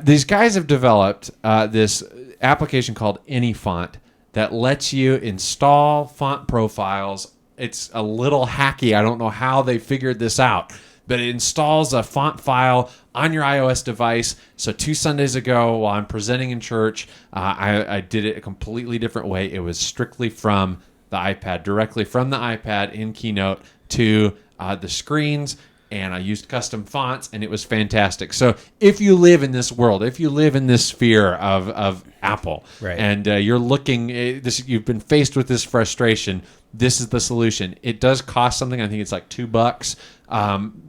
these guys have developed this application called AnyFont that lets you install font profiles. It's a little hacky. I don't know how they figured this out, but it installs a font file on your iOS device. So 2 Sundays ago, while I'm presenting in church, I did it a completely different way. It was strictly from the iPad, directly from the iPad in Keynote to the screens, and I used custom fonts, and it was fantastic. So if you live in this world, if you live in this sphere of Apple, right, and you're looking, you've been faced with this frustration, this is the solution. It does cost something. I think it's like $2.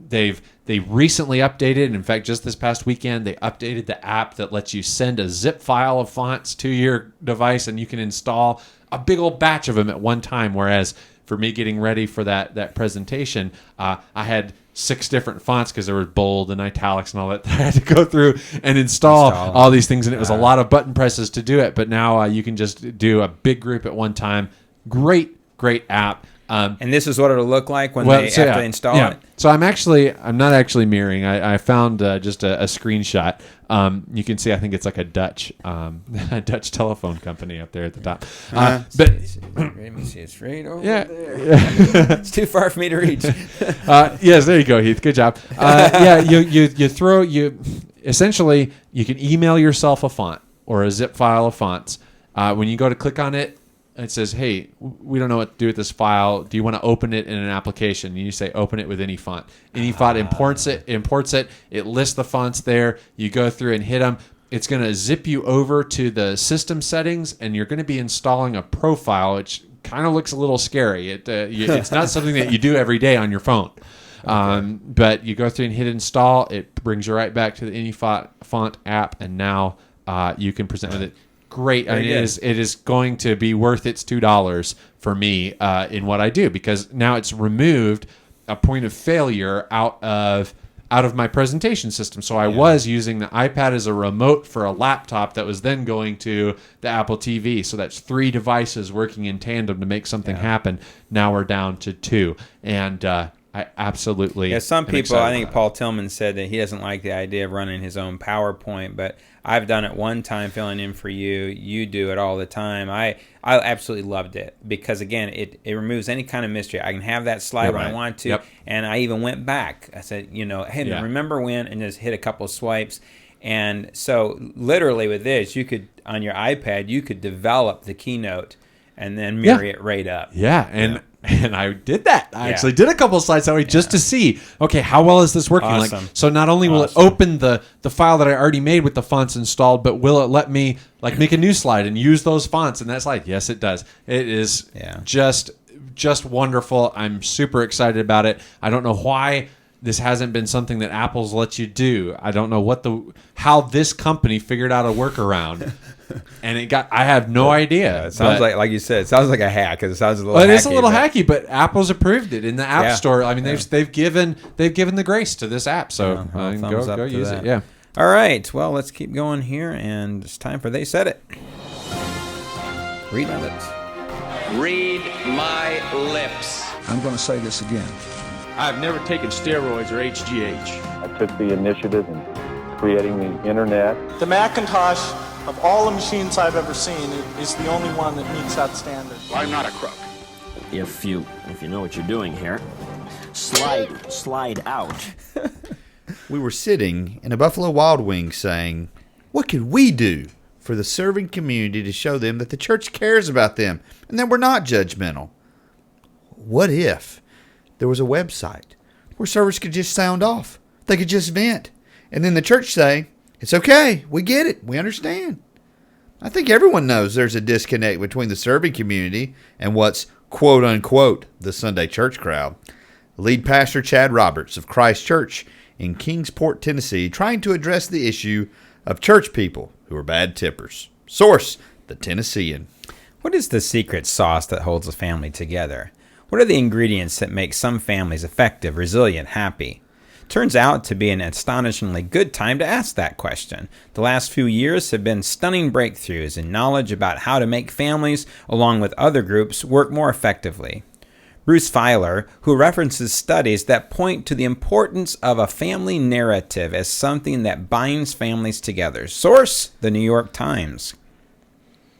They recently updated, and in fact, just this past weekend, they updated the app that lets you send a zip file of fonts to your device, and you can install a big old batch of them at one time, whereas for me getting ready for that presentation, I had 6 different fonts because there was bold and italics and all that. I had to go through and install all these things, and it was a lot of button presses to do it. But now you can just do a big group at one time. Great app. And this is what it'll look like when after they install it. So I'm not actually mirroring. I found just a screenshot. You can see, I think it's like a Dutch telephone company up there at the top. But Let me see it straight over there. It's too far for me to reach. Yes, there you go, Heath. Good job. Essentially you can email yourself a font or a zip file of fonts. When you go to click on it, it says, hey, we don't know what to do with this file. Do you want to open it in an application? And you say, open it with any font. Any font imports it. It lists the fonts there. You go through and hit them. It's going to zip you over to the system settings, and you're going to be installing a profile, which kind of looks a little scary. It's not something that you do every day on your phone. But you go through and hit install. It brings you right back to the Any Font app, and now you can present with it. Great. I mean, it is going to be worth its $2 for me in what I do, because now it's removed a point of failure out of my presentation system. So I was using the iPad as a remote for a laptop that was then going to the Apple TV. So that's 3 devices working in tandem to make something happen. Now we're down to 2. And I absolutely. Yeah, some people, I think Paul Tillman said that he doesn't like the idea of running his own PowerPoint, but I've done it one time filling in for you. You do it all the time. I absolutely loved it because, again, it removes any kind of mystery. I can have that slide when I want to, and I even went back. I said, hey, remember when, and just hit a couple of swipes. And so literally with this, you could, on your iPad, you could develop the keynote and then mirror it right up. Yeah, and I did that. I actually did a couple of slides that way just to see, okay, how well is this working? Awesome. Like, so not only will it open the file that I already made with the fonts installed, but will it let me like make a new slide and use those fonts in that slide? Yes, it does. It is just wonderful. I'm super excited about it. I don't know why this hasn't been something that Apple's let you do. I don't know how this company figured out a workaround. And I have no idea. It sounds like you said, it sounds like a hack. It sounds a little. It is a little hacky, but Apple's approved it in the App Store. I mean, they've given the grace to this app, so go use it. Yeah. All right. Well, let's keep going here, and it's time for They Said It. Read my lips. Read my lips. I'm going to say this again. I've never taken steroids or HGH. I took the initiative in creating the internet. The Macintosh, of all the machines I've ever seen, is the only one that meets that standard. I'm not a crook. If you know what you're doing here, slide out. We were sitting in a Buffalo Wild Wings saying, what could we do for the serving community to show them that the church cares about them and that we're not judgmental? What if there was a website where servers could just sound off? They could just vent. And then the church say, it's okay, we get it, we understand. I think everyone knows there's a disconnect between the serving community and what's quote-unquote the Sunday church crowd. Lead pastor Chad Roberts of Christ Church in Kingsport, Tennessee, trying to address the issue of church people who are bad tippers. Source, The Tennessean. What is the secret sauce that holds a family together? What are the ingredients that make some families effective, resilient, happy? Turns out to be an astonishingly good time to ask that question. The last few years have been stunning breakthroughs in knowledge about how to make families, along with other groups, work more effectively. Bruce Feiler, who references studies that point to the importance of a family narrative as something that binds families together. Source, The New York Times.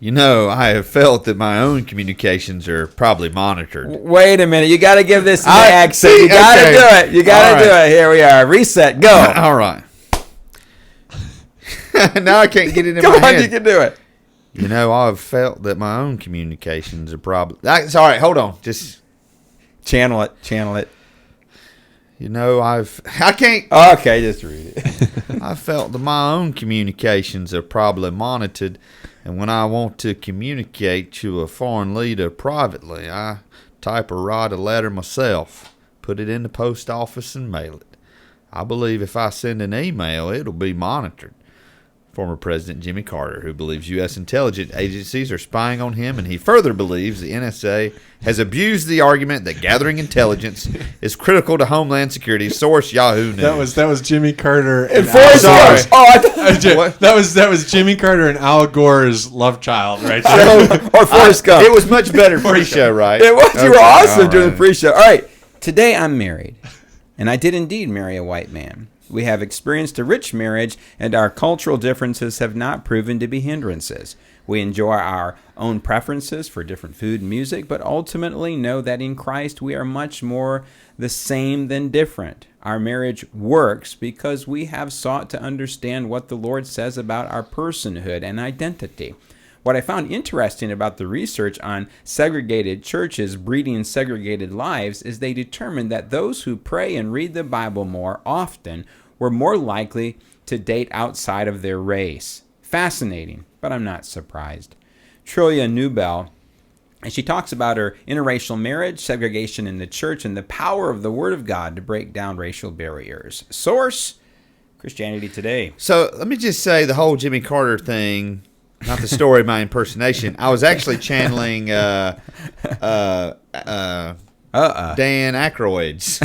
I have felt that my own communications are probably monitored. Wait a minute. You got to give this an accent. You got to do it. You got to do it. Here we are. Reset. Go. All right. Now I can't get it in Come my on, head. you can do it. I've felt that my own communications are probably... It's all right. Hold on. Just... Channel it. Channel it. I can't... Okay, just read it. I felt that my own communications are probably monitored, and when I want to communicate to a foreign leader privately, I type or write a letter myself, put it in the post office, and mail it. I believe if I send an email, it'll be monitored. former President Jimmy Carter, who believes U.S. intelligence agencies are spying on him, and he further believes the NSA has abused the argument that gathering intelligence is critical to Homeland Security. Source Yahoo News. That was Jimmy Carter and Forrest Al Gump. Gore. Oh, That was Jimmy Carter and Al Gore's love child right there. or Forrest Gump. It was much better pre-show, right? It was. You were Okay, awesome all during the right. pre-show. All right. Today I'm married, and I did indeed marry a white man. We have experienced a rich marriage, and our cultural differences have not proven to be hindrances. We enjoy our own preferences for different food and music, but ultimately know that in Christ we are much more the same than different. Our marriage works because we have sought to understand what the Lord says about our personhood and identity. What I found interesting about the research on segregated churches breeding segregated lives is they determined that those who pray and read the Bible more often were more likely to date outside of their race. Fascinating, but I'm not surprised. Trillia Newbell, and she talks about her interracial marriage, segregation in the church, and the power of the Word of God to break down racial barriers. Source, Christianity Today. So let me just say the whole Jimmy Carter thing, not the story, my impersonation. I was actually channeling Dan Aykroyd's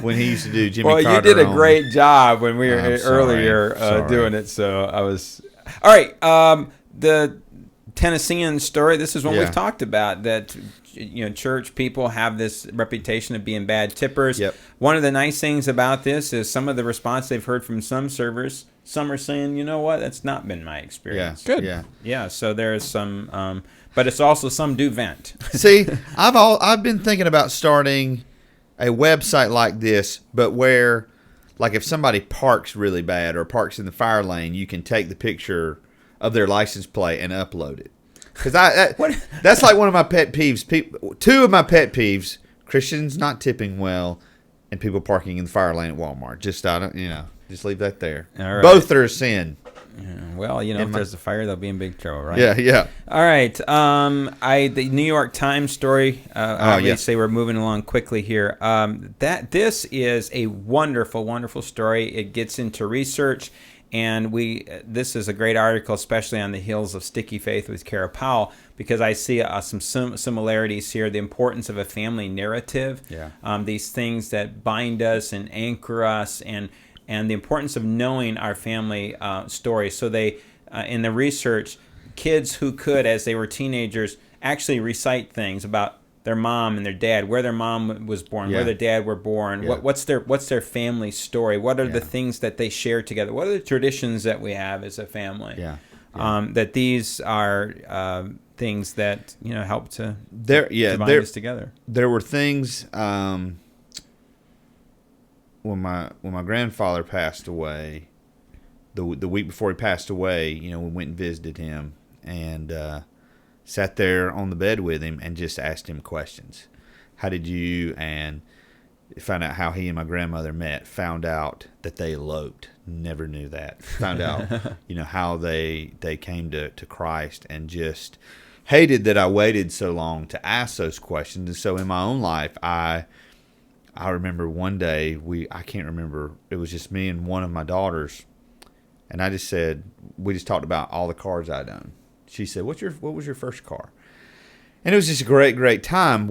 when he used to do Jimmy Carter. Well, you did a on- great job when we were I'm sorry. earlier Sorry. doing it, so I was... All right, the Tennessean story, this is one Yeah. we've talked about, that church people have this reputation of being bad tippers. Yep. One of the nice things about this is some of the response they've heard from some servers, some are saying, you know what, that's not been my experience. Yeah. Good. Yeah. Yeah, so there's some... but it's also some do vent. See, I've been thinking about starting a website like this, but where, like, if somebody parks really bad or parks in the fire lane, you can take the picture of their license plate and upload it. Because that's like one of my pet peeves. Two of my pet peeves: Christians not tipping well, and people parking in the fire lane at Walmart. Just just leave that there. All right. Both are a sin. Well, if there's a fire, they'll be in big trouble, right? Yeah. All right. The New York Times story. Yeah. Say we're moving along quickly here. This is a wonderful, wonderful story. It gets into research, and this is a great article, especially on the heels of Sticky Faith with Kara Powell, because I see some similarities here. The importance of a family narrative. Yeah. These things that bind us and anchor us, and the importance of knowing our family story. So they, in the research, kids who could, as they were teenagers, actually recite things about their mom and their dad, where their mom was born, where their dad were born, what's their family story, what are the things that they share together, what are the traditions that we have as a family. That these are things that help to bind us together. There were things. When my grandfather passed away, the week before he passed away, we went and visited him and sat there on the bed with him and just asked him questions. How did you? And found out how he and my grandmother met. Found out that they eloped. Never knew that. Found out, how they came to Christ, and just hated that I waited so long to ask those questions. And so in my own life, I remember one day I can't remember, it was just me and one of my daughters, and I just said, we just talked about all the cars I'd owned. She said, what was your first car? And it was just a great time.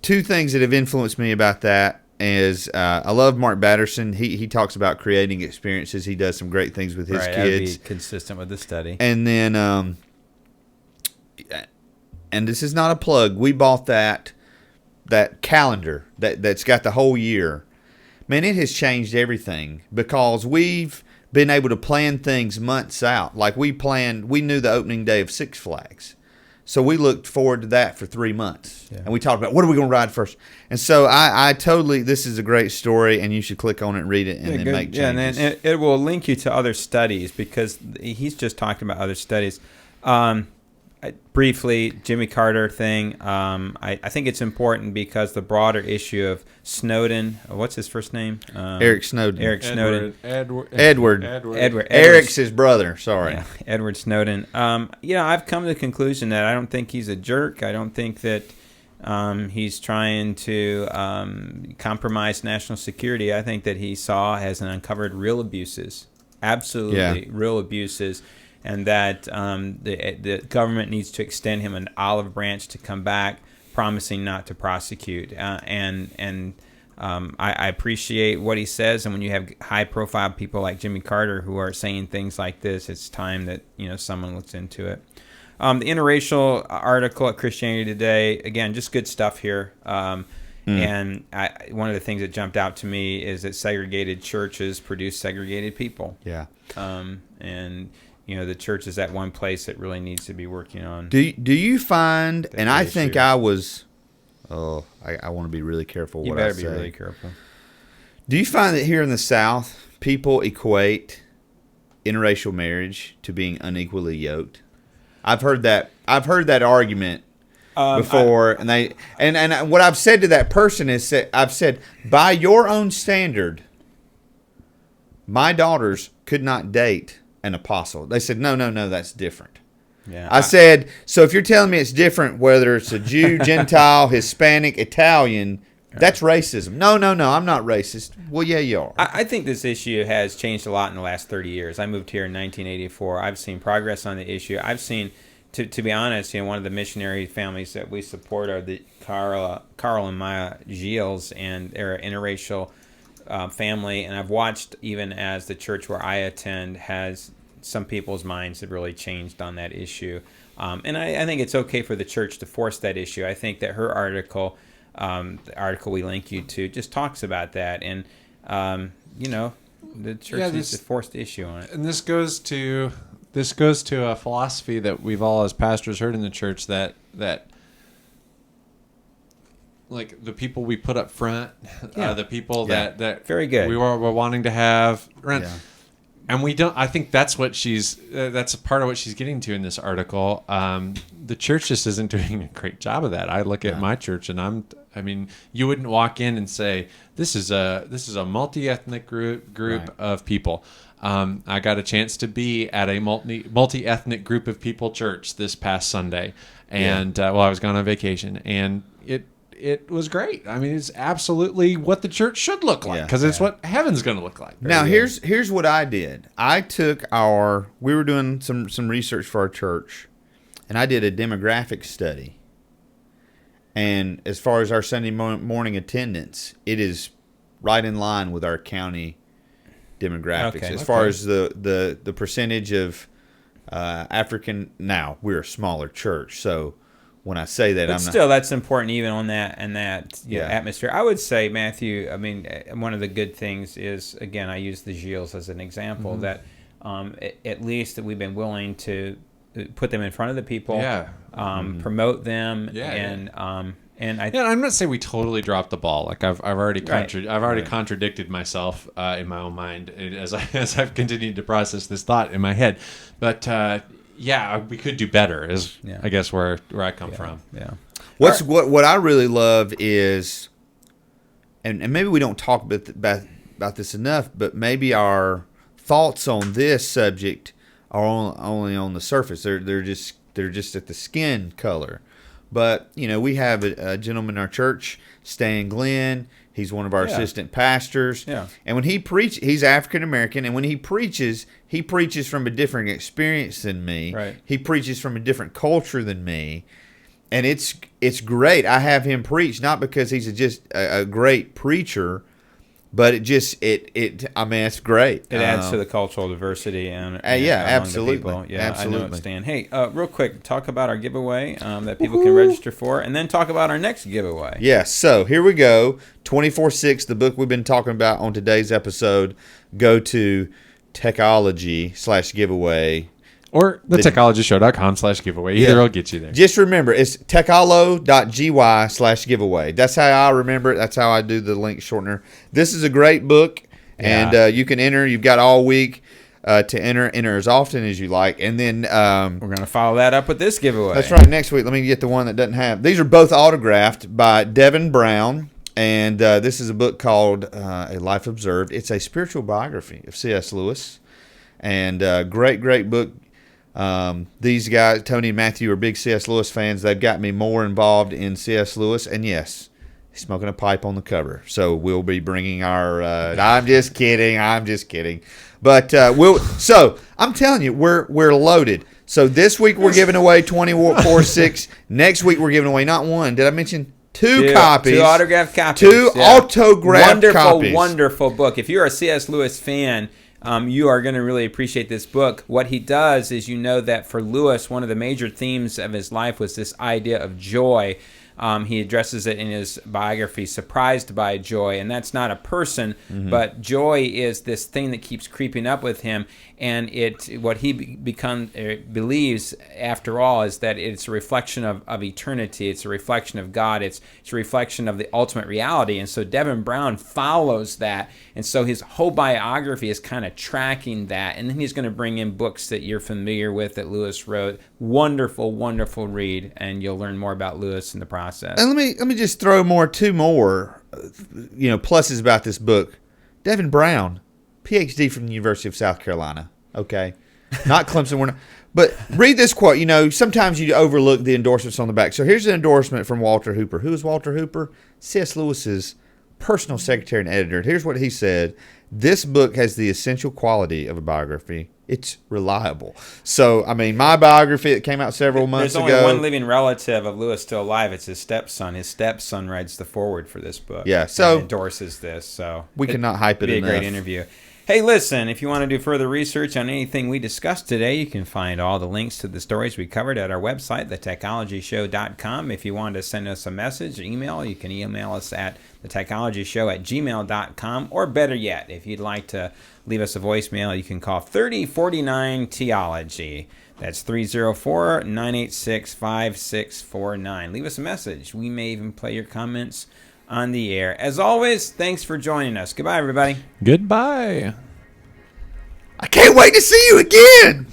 Two things that have influenced me about that is I love Mark Batterson. He talks about creating experiences. He does some great things with his kids. That'd be consistent with the study. And then, and this is not a plug, we bought that calendar that's got the whole year. Man, it has changed everything, because we've been able to plan things months out. Like we knew the opening day of Six Flags. So we looked forward to that for 3 months. Yeah. And we talked about, what are we going to ride first? And so I totally, this is a great story, and you should click on it and read it and then make changes. Yeah, and then it will link you to other studies, because he's just talking about other studies. Briefly, Jimmy Carter thing. I think it's important because the broader issue of Snowden. What's his first name? Eric Snowden. Edward. Eric's his brother. Sorry. Yeah, Edward Snowden. I've come to the conclusion that I don't think he's a jerk. I don't think that he's trying to compromise national security. I think that he has uncovered real abuses absolutely real abuses, and that the government needs to extend him an olive branch to come back, promising not to prosecute. I appreciate what he says, and when you have high-profile people like Jimmy Carter who are saying things like this, it's time that someone looks into it. The interracial article at Christianity Today, again, just good stuff here. And one of the things that jumped out to me is that segregated churches produce segregated people. Yeah. And the church is that one place that really needs to be working on. Do you find? And I issue. think I was. Oh, I want to be really careful what I say. You better be really careful. Do you find that here in the South, people equate interracial marriage to being unequally yoked? I've heard that argument before, and what I've said to that person is that I've said, by your own standard, my daughters could not date an apostle. They said, no, that's different. Yeah, I said, so if you're telling me it's different, whether it's a Jew, Gentile, Hispanic, Italian, that's racism. No, I'm not racist. Well, yeah, you are. I think this issue has changed a lot in the last 30 years. I moved here in 1984. I've seen progress on the issue. I've seen, to be honest, one of the missionary families that we support are the Carl and Maya Gilles, and they're an interracial family. And I've watched, even as the church where I attend has some people's minds have really changed on that issue. And I think it's okay for the church to force that issue. I think that her article, the article we link you to, just talks about that. And, the church needs to force the issue on it. And this goes to a philosophy that we've all as pastors heard in the church, that like the people we put up front, the people that very good we were wanting to have around. Yeah. And we don't. I think that's what that's a part of what she's getting to in this article. The church just isn't doing a great job of that. I look at my church, and you wouldn't walk in and say this is a multi-ethnic group of people. I got a chance to be at a multi-ethnic group of people church this past Sunday, and I was gone on vacation, and it was great. I mean, it's absolutely what the church should look like, because it's what heaven's going to look like. Now, here's what I did. I took we were doing some research for our church, and I did a demographic study. And as far as our Sunday morning attendance, it is right in line with our county demographics. As far as the percentage of African, now we're a smaller church, so when I say that, that's important even on that and that atmosphere. I would say, Matthew, one of the good things is, again, I use the Gilles as an example, that at least that we've been willing to put them in front of the people, promote them, and I'm not saying we totally dropped the ball. Like I've already contradicted myself in my own mind as I've continued to process this thought in my head, but. We could do better. I guess where I come from. Yeah. What I really love is, and maybe we don't talk about this enough, but maybe our thoughts on this subject are only on the surface. They're just at the skin color. But we have a gentleman in our church, Stan Glenn. He's one of our assistant pastors. Yeah. And when he preaches, he's African American, and when he preaches from a different experience than me. Right. He preaches from a different culture than me. And it's great. I have him preach, not because he's just a great preacher, but it's great. It adds to the cultural diversity and absolutely. The people. Yeah, absolutely. I know it's Stan. Hey, real quick, talk about our giveaway that people can register for, and then talk about our next giveaway. Yes. So here we go. 24/6, the book we've been talking about on today's episode. Go to Techology/giveaway. Or the techologyshow.com/giveaway. Either will get you there. Just remember, it's techolo.gy/giveaway. That's how I remember it. That's how I do the link shortener. This is a great book, and you can enter. You've got all week to enter as often as you like. And then we're going to follow that up with this giveaway. That's right. Next week, let me get the one that doesn't have. These are both autographed by Devin Brown. And this is a book called A Life Observed. It's a spiritual biography of C.S. Lewis. And great book. These guys, Tony and Matthew, are big C.S. Lewis fans. They've got me more involved in C.S. Lewis. And yes, he's smoking a pipe on the cover. So we'll be bringing our... I'm just kidding. But So I'm telling you, we're loaded. So this week we're giving away 24/6. Next week we're giving away not one. Did I mention? Two copies. Two autographed copies. Two autographed copies. Wonderful book. If you're a C.S. Lewis fan, you are going to really appreciate this book. What he does is, you know that for Lewis, one of the major themes of his life was this idea of joy. He addresses it in his biography, Surprised by Joy, and that's not a person, but joy is this thing that keeps creeping up with him, and what he believes, after all, is that it's a reflection of eternity, it's a reflection of God, it's a reflection of the ultimate reality, and so Devin Brown follows that, and so his whole biography is kind of tracking that, and then he's going to bring in books that you're familiar with that Lewis wrote. Wonderful, wonderful read, and you'll learn more about Lewis in the process. And let me just throw two more, pluses about this book. Devin Brown, PhD from the University of South Carolina. Okay, not Clemson. But read this quote. Sometimes you overlook the endorsements on the back. So here's an endorsement from Walter Hooper. Who is Walter Hooper? C.S. Lewis's personal secretary and editor. Here's what he said: "This book has the essential quality of a biography. It's reliable." So, my biography that came out several months ago. There's only one living relative of Lewis still alive. It's his stepson. His stepson writes the foreword for this book. Yeah, so and endorses this. So we cannot hype it enough. It'd be a great interview. Hey, listen, if you want to do further research on anything we discussed today, you can find all the links to the stories we covered at our website, thetechnologyshow.com. If you want to send us a message or email, you can email us at thetechnologyshow@gmail.com. Or better yet, if you'd like to leave us a voicemail, you can call 3049-TEOLOGY. That's 304-986-5649. Leave us a message. We may even play your comments on the air. As always, thanks for joining us. Goodbye, everybody. Goodbye. I can't wait to see you again.